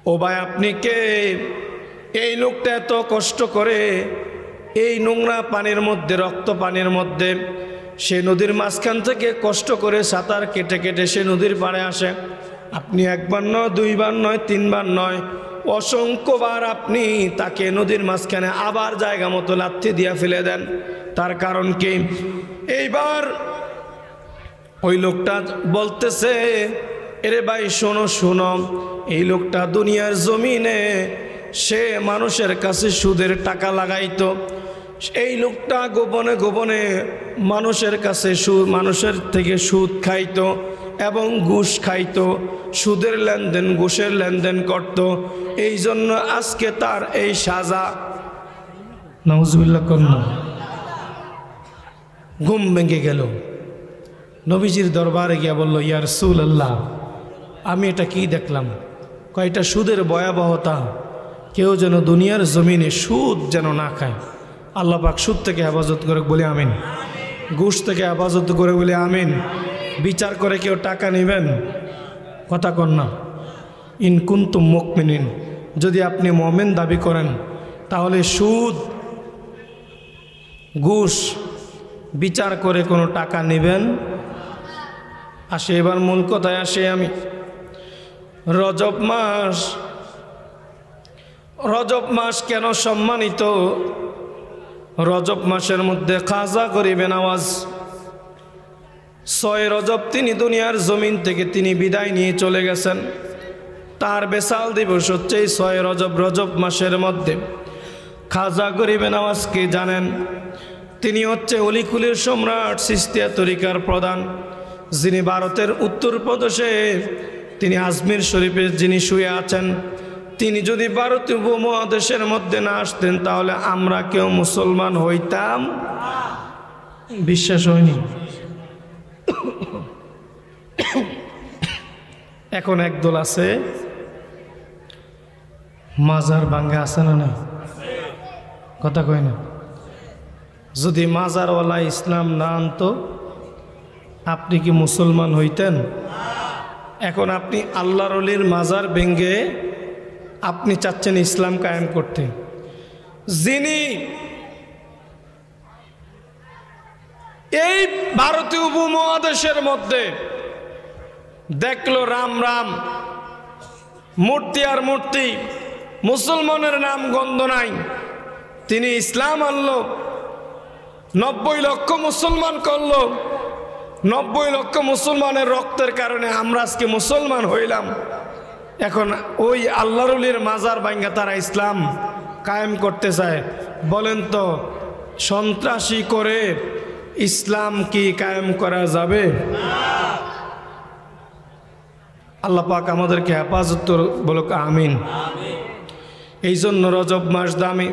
ও ভাই আপনি কে? এই লোকটা এত কষ্ট করে এই নোংরা পানির মধ্যে, রক্ত পানির মধ্যে, সে নদীর মাঝখান থেকে কষ্ট করে সাঁতার কেটে কেটে সে নদীর পাড়ে আসে। আপনি একবার নয়, দুইবার নয়, তিনবার নয়, অসংখ্যবার আপনি তাকে নদীর মাঝখানে আবার জায়গা মতো লাথি দিয়া ফেলে দেন। তার কারণ কি? এইবার ওই লোকটা বলতেছে, এরে ভাই শোনো শোনো, এই লোকটা দুনিয়ার জমিনে সে মানুষের কাছে সুদের টাকা লাগাইতো। এই লোকটা গোপনে গোপনে মানুষের কাছে মানুষের থেকে সুদ খাইতো এবং ঘুষ খাইতো, সুদের লেনদেন ঘুষের লেনদেন করত। এই জন্য আজকে তার এই সাজা। নাউজুবিল্লাহ কন্যা। ঘুম ভেঙে গেল। নবীজির দরবারে গিয়া বলল, ইয়া রাসূলুল্লাহ, আমি এটা কি দেখলাম? কয়টা সুদের ভয়াবহতা। কেউ যেন দুনিয়ার জমিনে সুদ যেন না খায়। আল্লাহ পাক সুদ থেকে হেফাজত করে বলে আমিন। ঘুষ থেকে হেফাজত করে বলে আমিন। বিচার করে কেউ টাকা নেবেন, কথা কন না। ইন কুনতুম মুমিনিন, যদি আপনি মুমিন দাবি করেন, তাহলে সুদ ঘুষ বিচার করে কোনো টাকা নেবেন। আসে এবার মূল কথায় আসে আমি। রজব মাস, রজব মাস কেন সম্মানিত? রজব মাসের মধ্যে খাজা গরিবে নওয়াজ 6 রজব তিনি দুনিয়ার জমিন থেকে তিনি বিদায় নিয়ে চলে গেছেন। তার বেসাল দিবস হচ্ছে এই 6 রজব, রজব মাসের মধ্যে। খাজা গরিবে নওয়াজকে জানেন, তিনি হচ্ছে অলিকুলের সম্রাট, চিশতিয়া তরিকার প্রধান, যিনি ভারতের উত্তরপ্রদেশে তিনি আজমির শরীফে যিনি শুয়ে আছেন। তিনি যদি ভারতীয় উপমহাদেশের মধ্যে না আসতেন তাহলে আমরা কেউ মুসলমান হইতাম। বিশ্বাস হয়নি? এখন একদল আছে মাজার ভাঙ্গা, আছে না না? কথা কই না? যদি মাজারওয়ালা ইসলাম না আনতো আপনি কি মুসলমান হইতেন? এখন আপনি আল্লাহর ওলির মাজার ভেঙ্গে আপনি চাচ্ছেন ইসলাম কায়েম করতে। যিনি এই ভারতীয় উপমহাদেশের মধ্যে দেখলো রাম রাম, মূর্তি আর মূর্তি, মুসলমানের নাম গন্ধ নাই, তিনি ইসলাম আনলো, 90 লক্ষ মুসলমান করলো। 90 লক্ষ মুসলমানের রক্তের কারণে আমরা আজকে মুসলমান হইলাম। এখন ওই আল্লাহর ওলির মাজার ভাঙ্গা তারা ইসলাম কায়েম করতে চায়। বলেন তো, সন্ত্রাসী করে ইসলাম কি কায়েম করা যাবে? আল্লাহ পাক আমাদেরকে হেফাজত বলুক, আমিন। এই জন্য রজব মাস দামি,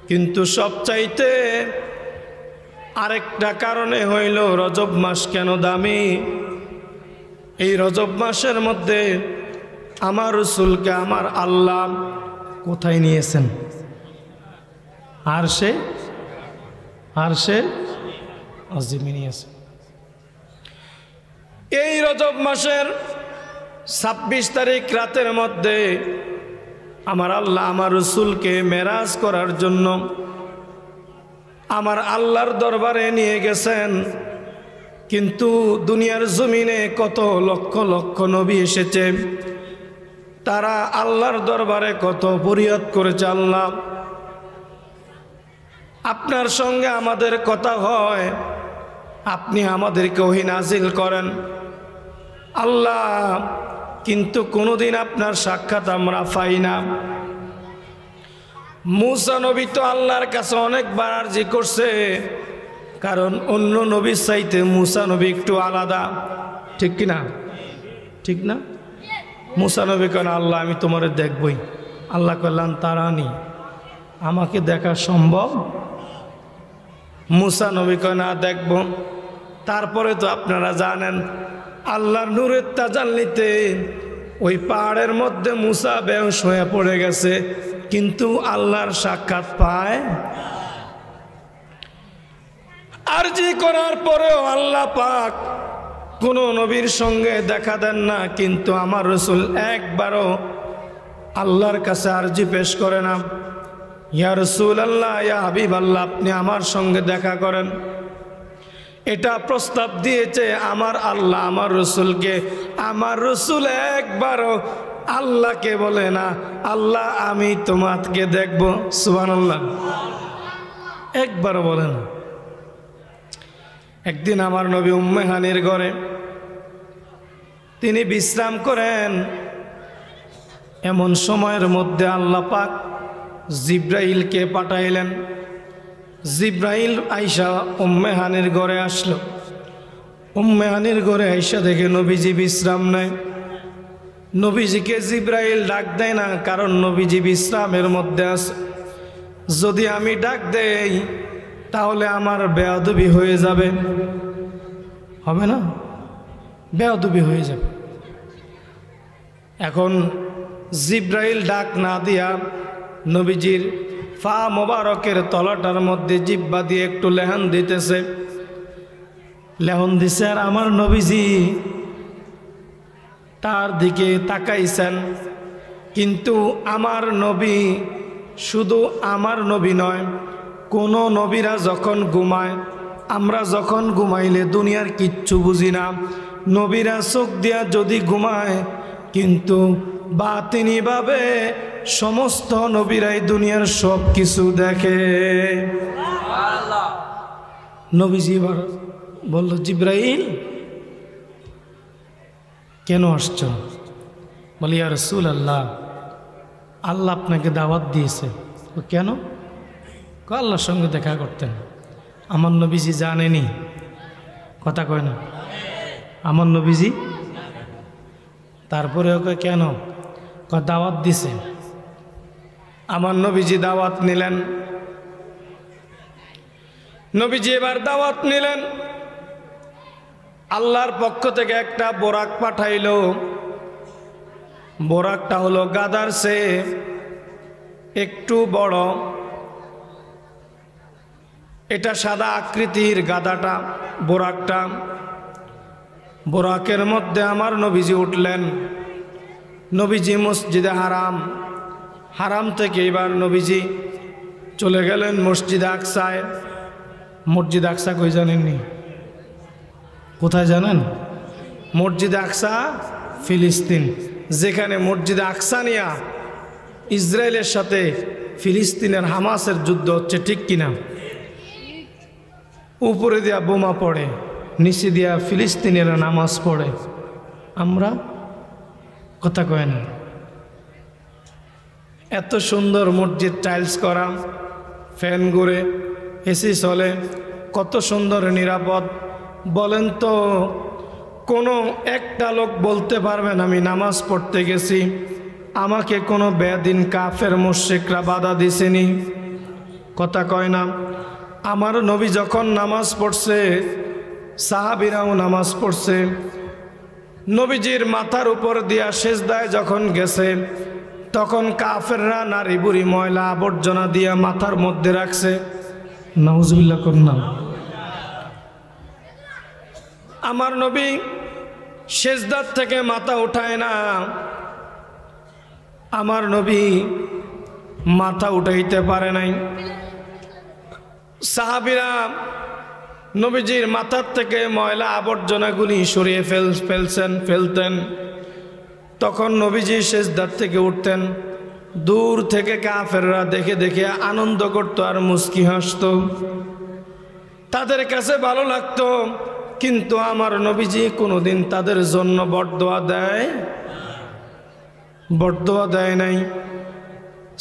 কিন্তু সবচাইতে আরেকটা কারণে হইল রজব মাস কেন দামি। এই রজব মাসের মধ্যে আমার রাসূলকে আমার আল্লাহ কোথায় নিয়েছেন? আরশে আজিমে নিয়েছেন। এই রজব মাসের 26 তারিখ রাতের মধ্যে আমার আল্লাহ আমার রাসূলকে মেরাজ করার জন্য আমার আল্লাহর দরবারে নিয়ে গেছেন। কিন্তু দুনিয়ার জমিনে কত লক্ষ লক্ষ নবী এসেছে, তারা আল্লাহর দরবারে কত ফরিয়াদ করেছে। আল্লাহ, আপনার সঙ্গে আমাদের কথা হয়, আপনি আমাদেরকে ওহী নাজিল করেন আল্লাহ, কিন্তু কোনোদিন আপনার সাক্ষাৎ আমরা পাই না। মুসা নবী তো আল্লাহর কাছে অনেকবার আরজি করছে, কারণ অন্য নবীর চাইতে মুসা নবী একটু আলাদা, ঠিক কিনা? ঠিক না? মুসা নবী কেন, আল্লাহ আমি তোমার দেখবই। আল্লাহ কল্যাণ তারানি, আমাকে দেখা সম্ভব? মুসা নবী কেন দেখব। তারপরে তো আপনারা জানেন আল্লাহর নূরের তাজাল্লিতে ওই পাহাড়ের মধ্যে মুসা বেহুশ হয়ে পড়ে গেছে, কিন্তু আল্লাহর সাক্ষাৎ পায়। আরজি করার পরেও আল্লাহ পাক কোন নবীর সঙ্গে দেখা দেন না, কিন্তু আমার রাসূল একবারও আল্লাহর কাছে আরজি পেশ করে না, ইয়া রাসূলুল্লাহ, ইয়া হাবিবাল্লাহ, আপনি আমার সঙ্গে দেখা করেন। এটা প্রস্তাব দিয়েছে আমার আল্লাহ আমার রাসূলকে। আমার রাসূল একবারও আল্লাহকে বলে না, আল্লাহ আমি তোমাকে দেখব। সুবহানাল্লাহ, একবারও বলে না। একদিন আমার নবী উম্মে হানির ঘরে তিনি বিশ্রাম করেন, এমন সময়ের মধ্যে আল্লাহ পাক জিব্রাইলকে পাঠাইলেন। জিব্রাইল আইসা উম্মে হানির ঘরে আসলো। উম্মে হানির ঘরে আইসা দেখে নবীজি বিশ্রাম নেয়। নবীজিকে জিব্রাইল ডাক দেয় না, কারণ নবীজি বিশ্রামের মধ্যে আছে। যদি আমি ডাক দেই তাহলে আমার বেয়াদবি হয়ে যাবে, হবে না? বেয়াদবি হয়ে যাবে। এখন জিব্রাইল ডাক না দিয়া নবীজির ফা মোবারকের তলাটার মধ্যে জিব্বা দিয়ে একটু লেহান দিতেছে। লেহন দিছে, আর আমার নবীজি তার দিকে তাকাইছেন। কিন্তু আমার নবী, শুধু আমার নবী নয়, কোন নবীরা যখন ঘুমায়, আমরা যখন ঘুমাইলে দুনিয়ার কিচ্ছু বুঝি না, নবীরা চোখ দিয়া যদি ঘুমায় কিন্তু বাতিনিভাবে সমস্ত নবীরাই দুনিয়ার সব কিছু দেখে। নবীজি এবার বলল, জিব্রাইল কেন আসছো? বলি, ইয়া রাসূলুল্লাহ, আল্লাহ আপনাকে দাওয়াত দিয়েছে। কেন? আল্লাহর সঙ্গে দেখা করতেন। আমার নবীজি জানেনি, কথা কয় না, আমার নবীজি। তারপরে ওকে কেন? দাওয়াত দিছে। আমার নবীজি দাওয়াত নিলেন। নবীজি এবার দাওয়াত নিলেন। আল্লাহর পক্ষ থেকে একটা বোরাক পাঠাইল। বোরাকটা হলো গাদার চেয়ে একটু বড়। এটা সাদা আকৃতির গাদাটা, বোরাকটা। বোরাকের মধ্যে আমার নবীজি উঠলেন। নবীজি মসজিদে হারাম, হারাম থেকে এবার নবীজি চলে গেলেন মসজিদে আকসায়। মসজিদ আকসা কই জানেননি? কোথায় জানেন? মসজিদে আকসা ফিলিস্তিন, যেখানে মসজিদে আকসা নিয়া ইসরায়েলের সাথে ফিলিস্তিনের হামাসের যুদ্ধ হচ্ছে, ঠিক কিনা? উপরে দিয়া বোমা পড়ে, নিচে দিয়া ফিলিস্তিনেরা নামাজ পড়ে। আমরা কথা কয় না। এত সুন্দর মসজিদ, টাইলস করা, ফ্যান ঘুরে, এসি চলে, কত সুন্দর নিরাপদ। বলেন তো, কোনো একটা লোক বলতে পারবেন আমি নামাজ পড়তে গেছি, আমাকে কোনো বেদিন কাফের মুশরিকরা বাধা দিছেনি? কথা কয় না। আমার নবী যখন নামাজ পড়ছে, সাহাবীরাও নামাজ পড়ছে। নবীজির মাথার উপর দিয়া সেজদায় যখন গেছে, তখন কাফেররা নারী বুড়ি ময়লা আবর্জনা দিয়া মাথার মধ্যে রাখছে। নাউজুবিল্লাহ করলাম। আমার নবী সেজদার থেকে মাথা উঠায় না। আমার নবী মাথা উঠাইতে পারে নাই। সাহাবীরা নবীজির মাথার থেকে ময়লা আবর্জনাগুলি সরিয়ে ফেলতেন। তখন নবীজি সেজদার থেকে উঠতেন। দূর থেকে কাফেররা দেখে দেখে আনন্দ করত আর মুস্কি হাসত। তাদের কাছে ভালো লাগতো, কিন্তু আমার নবীজি কোনোদিন তাদের জন্য বরদোয়া দেয় নাই।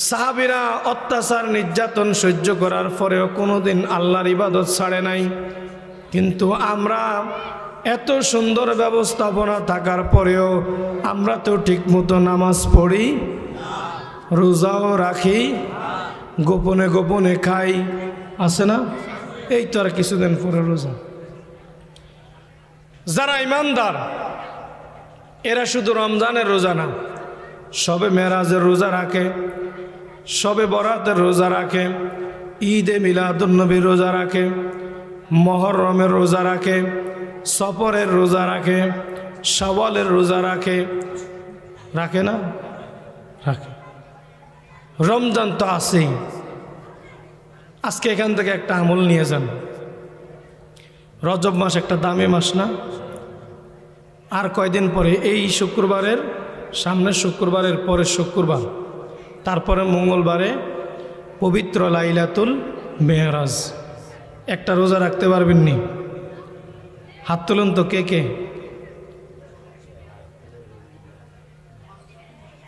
সাহাবীরা অত্যাচার নির্যাতন সহ্য করার পরেও কোনোদিন আল্লাহর ইবাদত ছাড়ে নাই। কিন্তু আমরা এত সুন্দর ব্যবস্থাপনা থাকার পরেও আমরা তো ঠিক মতো নামাজ পড়ি, রোজাও রাখি, গোপনে গোপনে খাই, আছে না? এই তো আর কিছুদিন পরে রোজা। যারা ইমানদার এরা শুধু রমজানের রোজা না, সবে মেরাজের রোজা রাখে, সবে বরাতের রোজা রাখে, ঈদে মিলাদুন্নবীর রোজা রাখে, মহরমের রোজা রাখে, সফরের রোজা রাখে, শাওয়ালের রোজা রাখে। রাখে না? রাখে। রমজান তো আছেই। আজকে এখান থেকে একটা আমল নিয়ে যান। রজব মাস একটা দামি মাস না? আর কয়দিন পরে, এই শুক্রবারের সামনের শুক্রবারের পরের শুক্রবার, তারপরে মঙ্গলবারে পবিত্র লাইলাতুল মেরাজ। একটা রোজা রাখতে পারবেন নি? হাত তুলুন তো কে কে।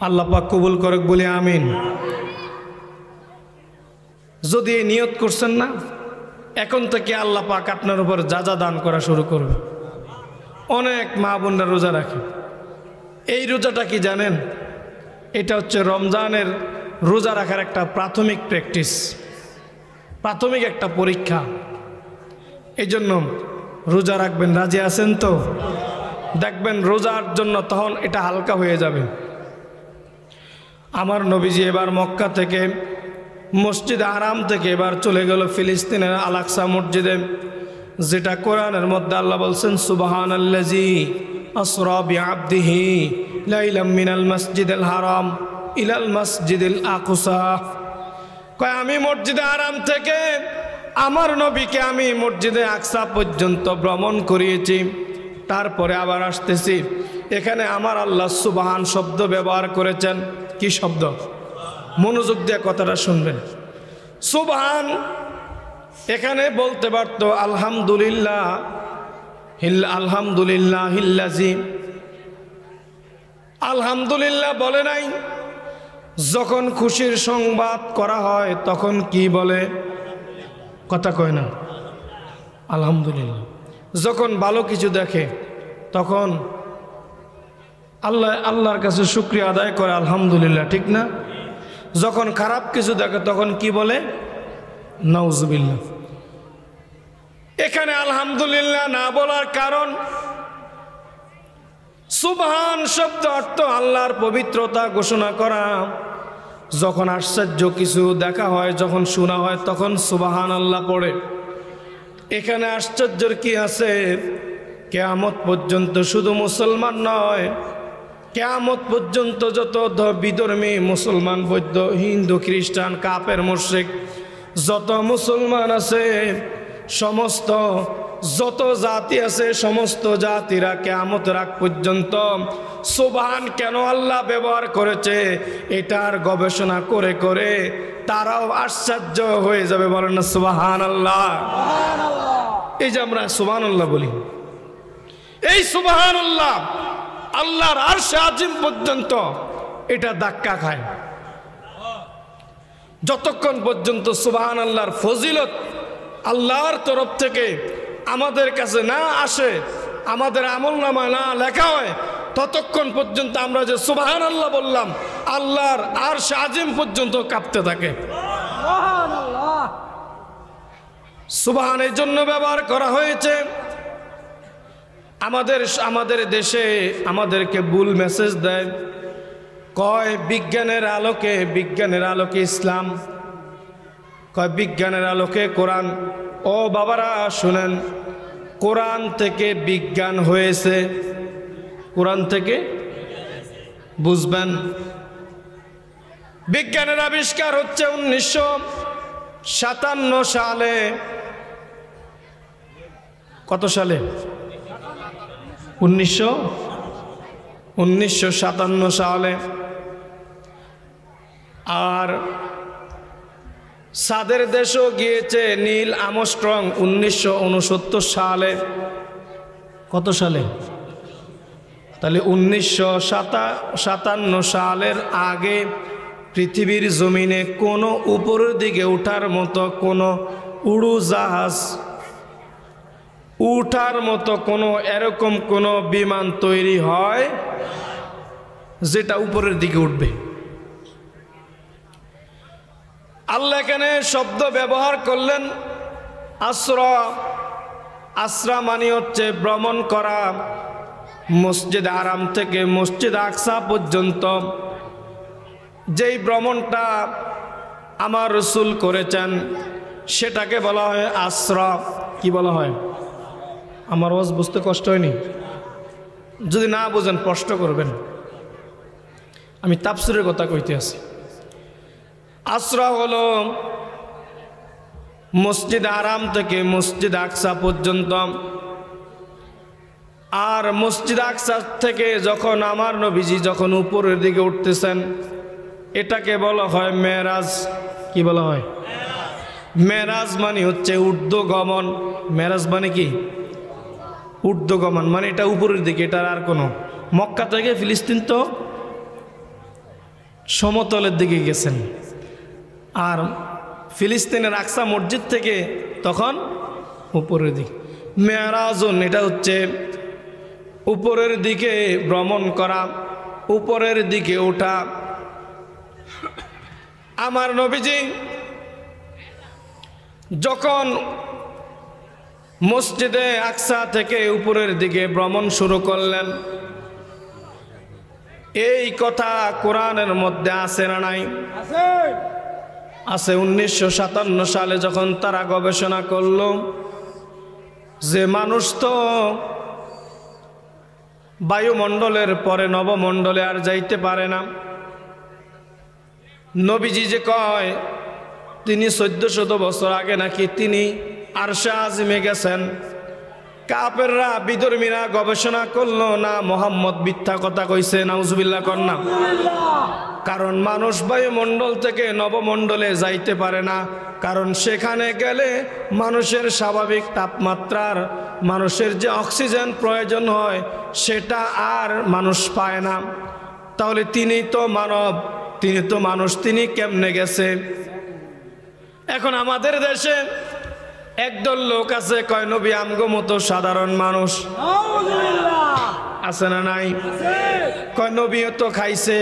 আল্লাহ পাক কবুল করুক বলে আমিন। যদি এই নিয়ত করছেন না, এখন থেকে আল্লাহ পাক আপনার উপর যা যা দান করা শুরু করবে। অনেক মা বোনরা রোজা রাখে। এই রোজাটা কি জানেন? এটা হচ্ছে রমজানের রোজা রাখার একটা প্রাথমিক প্র্যাকটিস, প্রাথমিক একটা পরীক্ষা। এই জন্য রোজা রাখবেন। রাজি আছেন তো? দেখবেন রোজার জন্য তখন এটা হালকা হয়ে যাবে। আমার নবীজি এবার মক্কা থেকে, মসজিদে হারাম থেকে এবার চলে গেল ফিলিস্তিনের আল আকসা মসজিদে, যেটা কোরআনের মধ্যে আল্লাহ বলছেন, সুবহানাল্লাযী আসরা বিআবদিহি লাইলাম মিনাল মাসজিদিল হারাম ইলাল মাসজিদিল আকসা। কয় আমি মসজিদে হারাম থেকে আমার নবীকে আমি মসজিদে আকসা পর্যন্ত ভ্রমণ করিয়েছি, তারপরে আবার আসতেছি। এখানে আমার আল্লাহ সুবহান শব্দ ব্যবহার করেছেন। কি শব্দ? মনোযোগ দিয়ে কথাটা শুনবেন। সুবহান এখানে বলতে পারতো আলহামদুলিল্লাহ, আলহামদুলিল্লাহিল্লাযী, আলহামদুলিল্লাহ বলে নাই। যখন খুশির সংবাদ করা হয় তখন কি বলে? কথা কয় না, আলহামদুলিল্লাহ। যখন ভালো কিছু দেখে তখন আল্লাহর কাছে শুকরিয়া আদায় করে আলহামদুলিল্লাহ, ঠিক না? যখন খারাপ কিছু দেখে তখন কি বলে? নাউজুবিল্লাহ। এখানে আলহামদুলিল্লাহ না বলার কারণ, সুবহান শব্দ অর্থ আল্লাহর পবিত্রতা ঘোষণা করা। যখন আশ্চর্য কিছু দেখা হয়, যখন শোনা হয়, তখন সুবহান আল্লাহ পড়ে। এখানে আশ্চর্যের কি আছে? কিয়ামত পর্যন্ত শুধু মুসলমান নয়, কিয়ামত পর্যন্ত যত বিধর্মী মুসলমান, বৌদ্ধ, হিন্দু, খ্রিস্টান, কাফের, মুশরিক যত মুসলমান আছে, সমস্ত যত জাতি আছে, সমস্ত জাতিরা কিয়ামতের আগ পর্যন্ত সুবহান কেন আল্লাহ ব্যবহার করেছে এটার গবেষণা করে করে তারাও আশ্চর্য হয়ে যাবে। বলেন না সুবহানাল্লাহ। এই যে আমরা সুবহানাল্লাহ বলি, এই সুবহানাল্লাহ আল্লাহর আরশে আজিম পর্যন্ত এটা ধাক্কা খায়। যতক্ষণ পর্যন্ত সুবহানাল্লাহর ফজিলত আল্লাহর তরফ থেকে আমাদের কাছে না আসে, আমাদের আমলনামায় না লেখা হয়, ততক্ষণ পর্যন্ত আমরা যে সুবহানাল্লাহ বললাম আল্লাহর আরশে আজিম পর্যন্ত কাঁপতে থাকে। সুবহানের জন্য ব্যবহার করা হয়েছে। আমাদের দেশে আমাদেরকে ভুল মেসেজ দেয়, কয় বিজ্ঞানের আলোকে ইসলাম, কয় বিজ্ঞানের আলোকে কোরআন। ও বাবারা শুনেন, কোরআন থেকে বিজ্ঞান হয়েছে, কোরআন থেকে বুঝবেন। বিজ্ঞানের আবিষ্কার হচ্ছে 1957 সালে। কত সালে? 1957 সালে। আর সাদের দেশও গিয়েছে নীল আর্মস্ট্রং 1969 সালে। কত সালে? তাহলে 1957 সালের আগে পৃথিবীর জমিনে কোনো উপরের দিকে ওঠার মতো কোনো উড়োজাহাজ, উঠার মতো কোনো এরকম কোনো বিমান তৈরি হয় যেটা উপরের দিকে উঠবে। আল্লাহ এখানে শব্দ ব্যবহার করলেন আসরা। আসরা মানে হচ্ছে ভ্রমণ করা, মসজিদ আরাম থেকে মসজিদ আকসা পর্যন্ত যেই ভ্রমণটা আমার রাসূল করেছেন সেটাকে বলা হয় আসরা। কি বলা হয়? আমার ওয়াজ বুঝতে কষ্ট হয়নি? যদি না বুঝেন প্রশ্ন করবেন, আমি তাফসীরের কথা কইতে আছি। আসরা হলো মসজিদ আরাম থেকে মসজিদ আকসা পর্যন্ত। আর মসজিদ আকসা থেকে যখন আমার নবীজি যখন উপরের দিকে উঠতেছেন এটাকে বলা হয় মেরাজ। কি বলা হয়? মেরাজ মানে হচ্ছে ঊর্ধ্বগমন। মেরাজ মানে কি? ঊর্ধ্বগমন, মানে এটা উপরের দিকে। এটার আর কোনো, মক্কা থেকে ফিলিস্তিন তো সমতলের দিকে গেছেন, আর ফিলিস্তিনের আকসা মসজিদ থেকে তখন উপরের দিকে। মেরাজুন এটা হচ্ছে উপরের দিকে ভ্রমণ করা, উপরের দিকে ওঠা। আমার নবীজি যখন মসজিদে আকসা থেকে উপরের দিকে ভ্রমণ শুরু করলেন, এই কথা কোরআনের মধ্যে আছে না নাই? আছে। 1957 সালে যখন তারা গবেষণা করল যে মানুষ তো বায়ুমণ্ডলের পরে নবমণ্ডলে আর যাইতে পারে না, নবীজি যে কয় তিনি 1400 বছর আগে নাকি তিনি আরশে আজিমে গেছেন, কাফেররা বিধর্মীরা গবেষণা করলো না মোহাম্মদ মিথ্যা কথা কইছে, নাউজুবিল্লাহ কর না। কারণ মানুষ বায়ুমণ্ডল থেকে নবমণ্ডলে যাইতে পারে না, কারণ সেখানে গেলে মানুষের স্বাভাবিক তাপমাত্রার মানুষের যে অক্সিজেন প্রয়োজন হয় সেটা আর মানুষ পায় না। তাহলে তিনি তো মানব, তিনি তো মানুষ, তিনি কেমনে গেছে? এখন আমাদের দেশে একদল লোক আছে কয় নবী আমগো মতো সাধারণ মানুষ, আছে না নাই? কয় নবী তো খাইছে,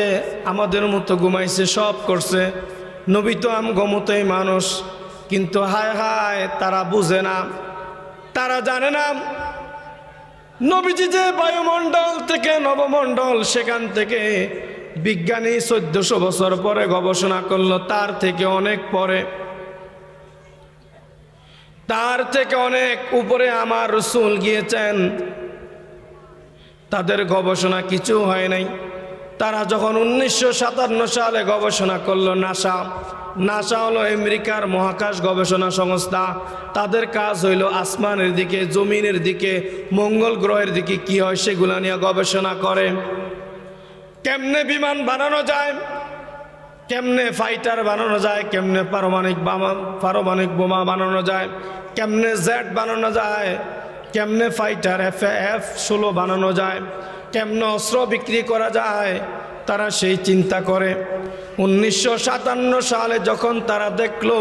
আমাদের মতো ঘুমাইছে, সব করছে, নবী তো আমগো মতোই মানুষ। কিন্তু হায় হায়, তারা বুঝে না, তারা জানে না নবীজি যে বায়ুমণ্ডল থেকে নবমণ্ডল, সেখান থেকে বিজ্ঞানী 1400 বছর পরে গবেষণা করলো, তার থেকে অনেক পরে, তার থেকে অনেক উপরে আমার রাসূল গিয়েছেন, তাদের গবেষণা কিছু হয় নাই। তারা যখন 1957 সালে গবেষণা করলো, নাসা হলো আমেরিকার মহাকাশ গবেষণা সংস্থা, তাদের কাজ হইল আসমানের দিকে, জমিনের দিকে, মঙ্গল গ্রহের দিকে কি হয় সেগুলা নিয়ে গবেষণা করে। কেমনে বিমান বানানো যায়, কেমনে ফাইটার বানানো যায়, কেমনে পারমাণবিক বোমা বানানো যায়, কেমনে জেট বানানো যায়, কেমনে ফাইটার F-16 বানানো যায়, কেমনে অস্ত্র বিক্রি করা যায়, তারা সেই চিন্তা করে। 1957 সালে যখন তারা দেখলো,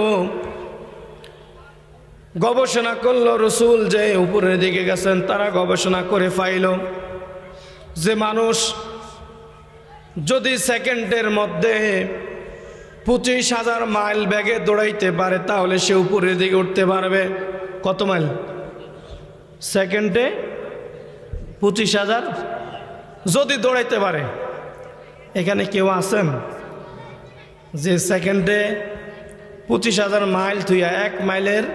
গবেষণা করলো, রাসূল যে উপরের দিকে গেছেন, তারা গবেষণা করে পাইল যে মানুষ যদি সেকেন্ডের মধ্যে 25,000 মাইল বেগে দৌড়াইতে পারে তাহলে সে উপরের দিকে উঠতে পারবে। কত মাইল? সেকেন্ডে 25,000 যদি দৌড়াইতে পারে। এখানে কেউ আছেন যে সেকেন্ডে 25,000 মাইল থুইয়া 1 মাইলের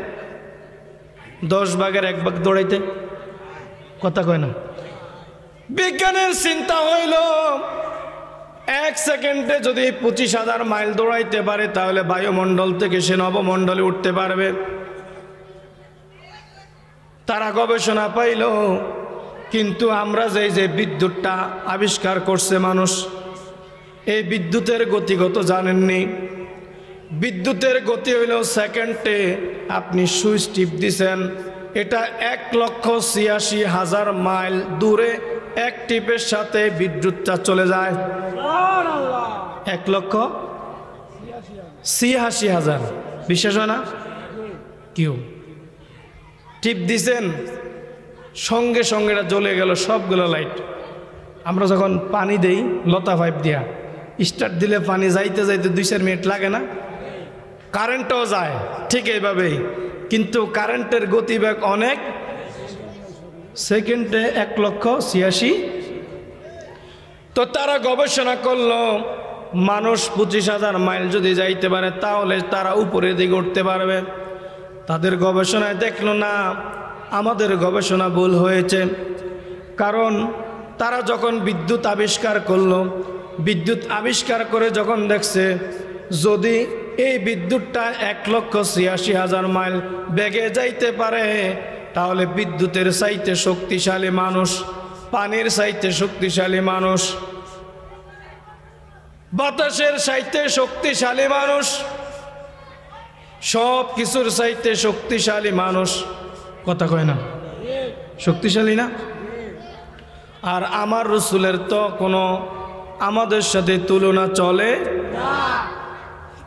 10 ভাগের 1 ভাগ দৌড়াইতে? কথা কয় না। বিজ্ঞানের চিন্তা হইল 1 সেকেন্ডে যদি 25,000 মাইল দৌড়াইতে পারে তাহলে বায়ুমণ্ডল থেকে সে নবমণ্ডলে উঠতে পারবে। তারা গবেষণা পাইল, কিন্তু আমরা যে বিদ্যুৎটা আবিষ্কার করছে মানুষ, এই বিদ্যুতের গতিগত জানেননি। বিদ্যুতের গতি হইল সেকেন্ডে আপনি সুইচ টিপ দিছেন, এটা 1,86,000 মাইল দূরে এক টিপের সাথে বিদ্যুৎটা চলে যায়। 1,86,000। বিশ্বাস হয় না? কেউ টিপ দিছেন, সঙ্গে সঙ্গে এটা জ্বলে গেল সবগুলো লাইট। আমরা যখন পানি দেই লতা পাইপ দিয়া, স্টার্ট দিলে পানি যাইতে যাইতে 2-4 মিনিট লাগে না? কারেন্টও যায় ঠিক এইভাবেই, কিন্তু কারেন্টের গতিবেগ অনেক, সেকেন্ডে 1,86,000। তো তারা গবেষণা করলো মানুষ 25,000 মাইল যদি যাইতে পারে তাহলে তারা উপরের দিকে উঠতে পারবে। তাদের গবেষণায় দেখলো না, আমাদের গবেষণা ভুল হয়েছে। কারণ তারা যখন বিদ্যুৎ আবিষ্কার করলো, বিদ্যুৎ আবিষ্কার করে যখন দেখছে যদি এই বিদ্যুৎটা 1,86,000 মাইল বেগে যাইতে পারে তাহলে বিদ্যুতের চাইতে শক্তিশালী মানুষ, পানির চাইতে শক্তিশালী মানুষ, বাতাসের চাইতে শক্তিশালী মানুষ, সব কিছুর চাইতে শক্তিশালী মানুষ। কথা কয় না? শক্তিশালী না? আর আমার রাসূলের তো কোনো আমাদের সাথে তুলনা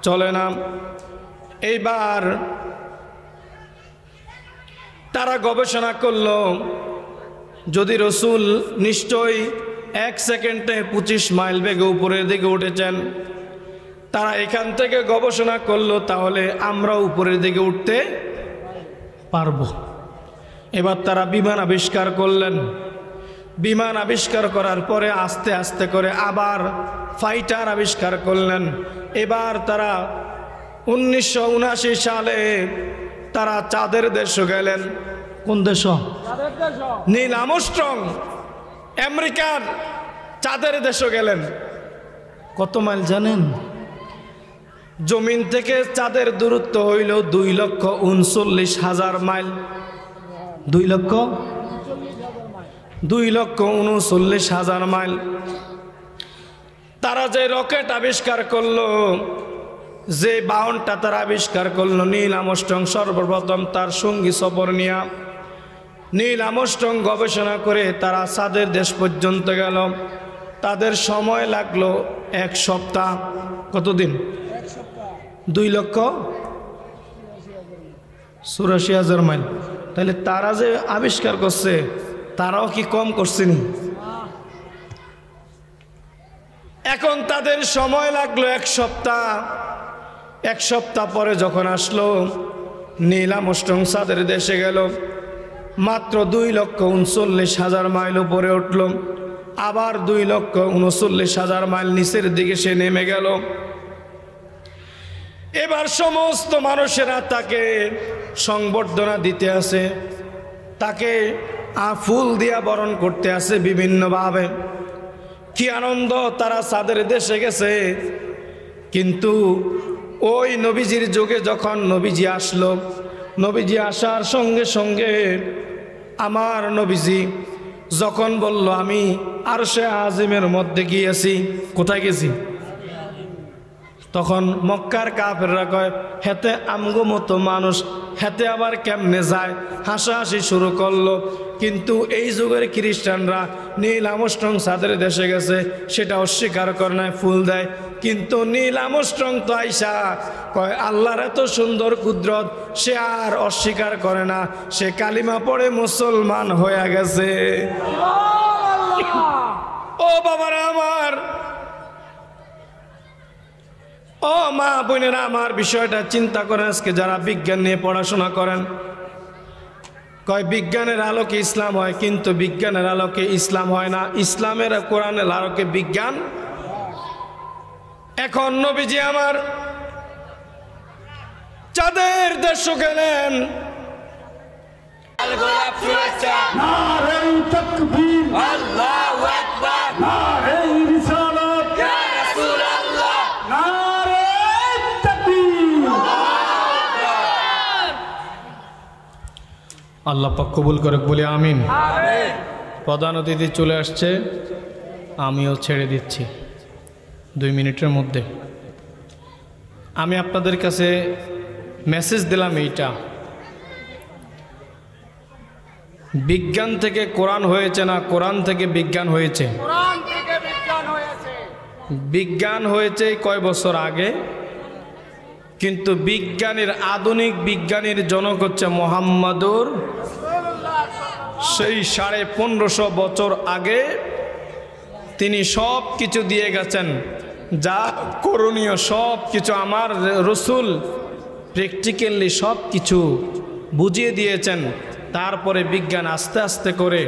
চলে না। এইবার তারা গবেষণা করলো যদি রাসূল নিশ্চয়ই 1 সেকেন্ডে 25 মাইল বেগে উপরের দিকে উঠেছেন, তারা এখান থেকে গবেষণা করলো তাহলে আমরা উপরের দিকে উঠতে পারবো। এবার তারা বিমান আবিষ্কার করলেন। বিমান আবিষ্কার করার পরে আস্তে আস্তে করে আবার ফাইটার আবিষ্কার করলেন। এবার তারা 1979 সালে তারা চাঁদের দেশে গেলেন। কোন দেশ? নীল আর্মস্ট্রং আমেরিকার চাঁদের দেশে গেলেন। কত মাইল জানেন? জমিন থেকে চাঁদের দূরত্ব হইল 2,39,000 মাইল। 2,00,000 2,39,000 মাইল। তারা যে রকেট আবিষ্কার করলো, যে বাহনটা তারা আবিষ্কার করলো, নীল আর্মস্ট্রং সর্বপ্রথম তার সঙ্গী সফর নিয়া নীল আর্মস্ট্রং গবেষণা করে তারা চাঁদের দেশ পর্যন্ত গেল। তাদের সময় লাগলো 1 সপ্তাহ। কতদিন? 2,84,000 মাইল। তাহলে তারা যে আবিষ্কার করছে তারাও কি কম করছেনি? এখন তাদের সময় লাগলো 1 সপ্তাহ। 1 সপ্তাহ পরে যখন আসলো, নীল আর্মস্ট্রং চাঁদের দেশে গেল, মাত্র 2,39,000 মাইল উপরে উঠল। আবার 2,39,000 মাইল নিচের দিকে সে নেমে গেল। এবার সমস্ত মানুষেরা তাকে সংবর্ধনা দিতে আছে, তাকে ফুল দিয়া বরণ করতে আছে বিভিন্নভাবে। কি আনন্দ, তারা চাঁদের দেশে গেছে। কিন্তু ওই নবীজির যুগে যখন নবীজি আসলো, নবীজি আসার সঙ্গে সঙ্গে আমার নবীজি যখন বলল আমি আরশে আজিমের মধ্যে গিয়েছি, কোথায় গেছি? তখন মক্কার কাফেররা কয়, হেতে আমগো মতো মানুষ, হেতে আবার কেমনে যায়? হাসাহাসি শুরু করলো। কিন্তু এই যুগের খ্রিস্টানরা নীল আর্মস্ট্রং চাঁদের দেশে গেছে সেটা অস্বীকার করে না, ফুল দেয়। কিন্তু নীল আর্মস্ট্রং তো আইসা কয় আল্লাহর এত সুন্দর কুদরত, সে আর অস্বীকার করে না, সে কালিমা পড়ে মুসলমান হয়ে গেছে। ও বাবারা আমার, ও মা বোনেরা আমার, বিষয়টা চিন্তা করেন। আজকে যারা বিজ্ঞান নিয়ে পড়াশোনা করেন, কয় বিজ্ঞানের আলোকে ইসলাম হয়, কিন্তু বিজ্ঞানের আলোকে ইসলাম হয় না, ইসলামের কোরআনের আলোকে বিজ্ঞান। এখন নবীজি আমার চাঁদের দেশে গেলেন। আল্লাহ পাক কবুল করে, বলি আমিন। প্রধান অতিথি চলে আসছে, আমিও ছেড়ে দিচ্ছি 2 মিনিটের মধ্যে। আমি আপনাদের কাছে মেসেজ দিলাম এইটা, বিজ্ঞান থেকে কোরআন হয়েছে না কোরআন থেকে বিজ্ঞান হয়েছে? বিজ্ঞান হয়েছে কয় বছর আগে, কিন্তু বিজ্ঞানের আধুনিক বিজ্ঞানের জনক হচ্ছে মুহাম্মাদুর। সেই 1550 বছর আগে তিনি সব কিছু দিয়ে গেছেন, যা করণীয় সব কিছু আমার রসুল প্র্যাকটিক্যালি সব কিছু বুঝিয়ে দিয়েছেন। তারপরে বিজ্ঞান আস্তে আস্তে করে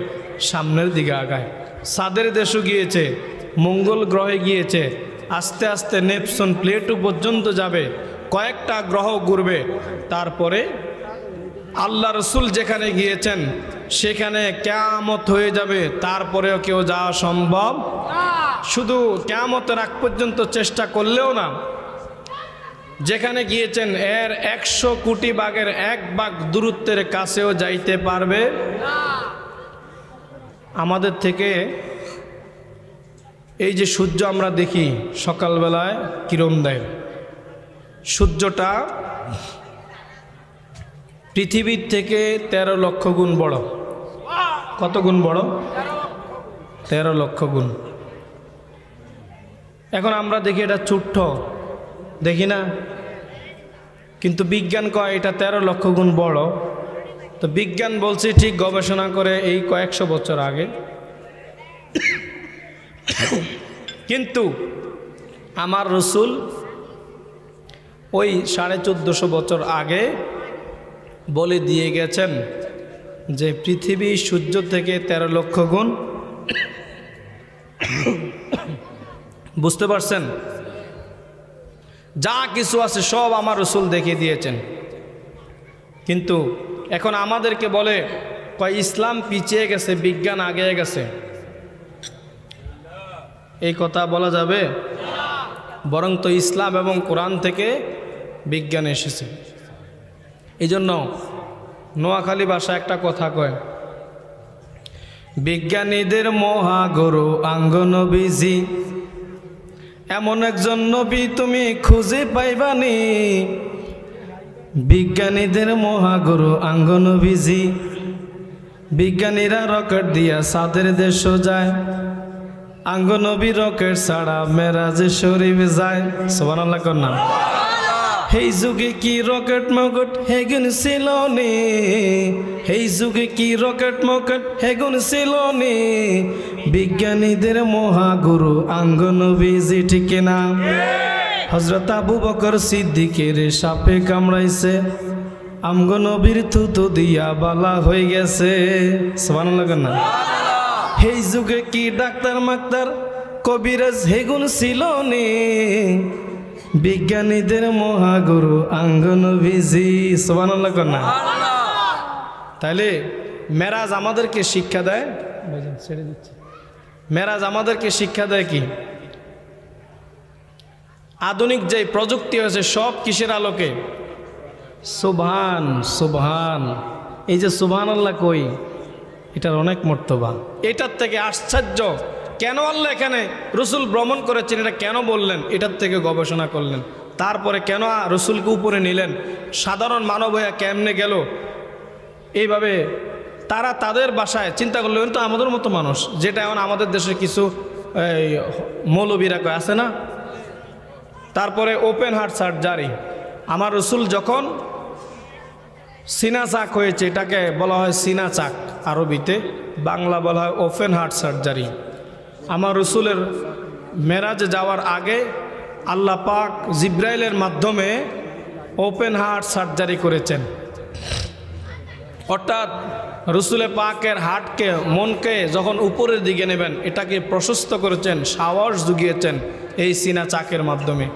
সামনের দিকে আগায়। চাঁদের দেশও গিয়েছে, মঙ্গল গ্রহে গিয়েছে, আস্তে আস্তে নেপচুন প্লেটো পর্যন্ত যাবে, কয়েকটা গ্রহ ঘুরবে। তারপরে আল্লাহ রসুল যেখানে গিয়েছেন সেখানে কিয়ামত হয়ে যাবে, তারপরেও কেউ যাওয়া সম্ভব। শুধু কিয়ামতের আগ পর্যন্ত চেষ্টা করলেও না, যেখানে গিয়েছেন এর 100 কোটি ভাগের 1 ভাগ দূরত্বের কাছেও যাইতে পারবে। আমাদের থেকে এই যে সূর্য আমরা দেখি সকালবেলায় কিরণ দেয়, সূর্যটা পৃথিবীর থেকে 13 লক্ষ গুণ বড়। কত গুণ বড়? 13 লক্ষ গুণ। এখন আমরা দেখি এটা ছোট্ট, দেখি না, কিন্তু বিজ্ঞান কয় এটা 13 লক্ষ গুণ বড়। তো বিজ্ঞান বলছে ঠিক গবেষণা করে এই কয়েকশো বছর আগে, কিন্তু আমার রসুল ওই 1450 বছর আগে বলে দিয়ে গেছেন যে পৃথিবী সূর্য থেকে 13 লক্ষ গুণ। বুঝতে পারছেন? যা কিছু আছে সব আমার রসুল দেখিয়ে দিয়েছেন। কিন্তু এখন আমাদেরকে বলে কয় ইসলাম পিছিয়ে গেছে, বিজ্ঞান আগে গেছে। এই কথা বলা যাবে? বরং তো ইসলাম এবং কোরআন থেকে বিজ্ঞান এসেছে। এই জন্য নোয়াখালী ভাষায় একটা কথা কয়, বিজ্ঞানীদের মহাগুরু আঙ্গ নবীজি, এমন একজন নবী তুমি খুঁজে পাইবানি। বিজ্ঞানীদের মহাগুরু আঙ্গ নবীজি, বিজ্ঞানীরা রকেট দিয়া চাঁদের দেশ যায়, আঙ্গ নবী রকেট ছাড়া মেরাজে শরীফ যায়। সুবহানাল্লাহ কন্যা। এই যুগে কি রকেট মকেট হেগুন ছিল নি, এই যুগে কি রকেট মকেট হেগুন ছিল নি, বিজ্ঞানীদের মহাগুরু আঙ্গ নবীজি, ঠিক না? হযরত আবু বকর সিদ্দিকের সাপে কামড়াইছে, আঙ্গ নবীর থুতু দিয়া বালা হয়ে গেছে। সুবহানাল্লাহ না? এই যুগে কি ডাক্তার মাক্তার কবিরাজ হেগুন ছিল নি, বিজ্ঞানীদের মহাগুরু আঙ্গ নবীজি। সুবহানাল্লাহ না? তাইলে মেরাজ আমাদেরকে শিক্ষা দেয়, মেরাজ আমাদেরকে শিক্ষা দেয় কি? আধুনিক যে প্রযুক্তি হয়েছে সব কিসের আলোকে? সুবহান সুবহান। এই যে সুবহানাল্লাহ কই, এটার অনেক মর্তবা। এটার থেকে আশ্চর্য কেন আল্লাহ এখানে রসুল ভ্রমণ করেছেন, এটা কেন বললেন, এটার থেকে গবেষণা করলেন। তারপরে কেন রসুলকে উপরে নিলেন, সাধারণ মানব হইয়া কেমনে গেল, এইভাবে তারা তাদের বাসায় চিন্তা করলেন। তো আমাদের মতো মানুষ, যেটা এখন আমাদের দেশে কিছু মৌলবীরা কয় আছে না। তারপরে ওপেন হার্ট সার্জারি, আমার রসুল যখন সিনা চাক হয়েছে, এটাকে বলা হয় সিনা চাক আরবিতে, বাংলা বলা হয় ওপেন হার্ট সার্জারি। আমার রসুলের মেরাজে যাওয়ার আগে আল্লাহ পাক জিব্রাইলের মাধ্যমে ওপেন হার্ট সার্জারি করেছেন। অর্থাৎ রসুলের পাকের হার্টকে, মনকে যখন উপরের দিকে নেবেন, এটাকে প্রশস্ত করেছেন, সাহস জুগিয়েছেন এই সিনা চাকের মাধ্যমে।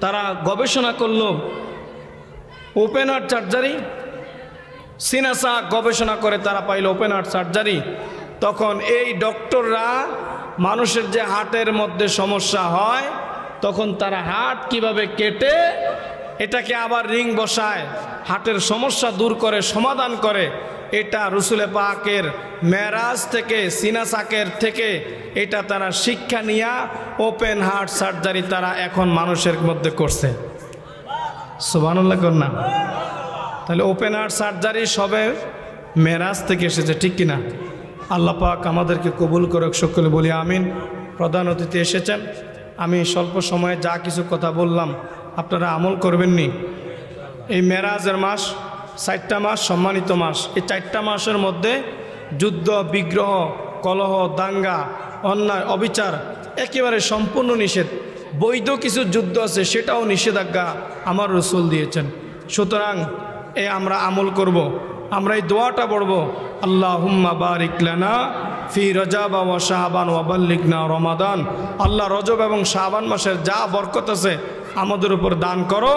তারা গবেষণা করল ওপেন হার্ট সার্জারি, সিনা চাক গবেষণা করে তারা পাইল ওপেন হার্ট সার্জারি। তখন এই ডক্টররা মানুষের যে হার্টের মধ্যে সমস্যা হয়, তখন তারা হার্ট কিভাবে কেটে এটাকে আবার রিং বসায়, হার্টের সমস্যা দূর করে, সমাধান করে। এটা রসুলে পাকের মেরাজ থেকে, সিনা চাকের থেকে এটা তারা শিক্ষা নিয়া ওপেন হার্ট সার্জারি তারা এখন মানুষের মধ্যে করছে। সুবহানাল্লাহ কন্যা। তাহলে ওপেন হার্ট সার্জারি সবে মেরাজ থেকে এসেছে, ঠিক কিনা? আল্লাহ পাক আমাদেরকে কবুল করুক, সকলে বলি আমিন। প্রধান অতিথি এসেছেন, আমি স্বল্প সময়ে যা কিছু কথা বললাম আপনারা আমল করবেননি। এই মেরাজের মাস 4টা মাস সম্মানিত মাস। এই 4টা মাসের মধ্যে যুদ্ধ, বিগ্রহ, কলহ, দাঙ্গা, অন্যায়, অবিচার একেবারে সম্পূর্ণ নিষেধ। বৈধ কিছু যুদ্ধ আছে, সেটাও নিষেধাজ্ঞা আমার রসুল দিয়েছেন। সুতরাং আমরা আমল করব, আমরা এই দোয়াটা পড়ব, আল্লাহুম্মা বারিক লানা ফি রজব ওয়া শাবান ওয়া বাল্লিগনা রমাদান। আল্লাহ রজব এবং শাবান মাসের যা বরকত আছে আমাদের উপর দান করো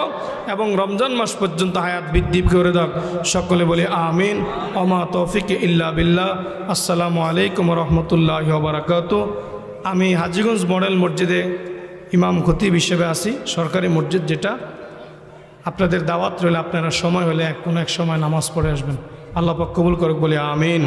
এবং রমজান মাস পর্যন্ত হায়াত বৃদ্ধি করে দাও। সকলে বলি আমিন। ওমা তৌফিক ইল্লা বিল্লাহ। আসসালামু আলাইকুম রহমতুল্লাহি ওয়া বারাকাতুহু। আমি হাজীগঞ্জ মডেল মসজিদে ইমাম খতিব হিসেবে আছি, সরকারি মসজিদ যেটা। আপনাদের দাওয়াত রইলে আপনারা সময় হলে কোনো এক সময় নামাজ পড়ে আসবেন। আল্লাহ পাক কবুল করুক, বলি আমিন।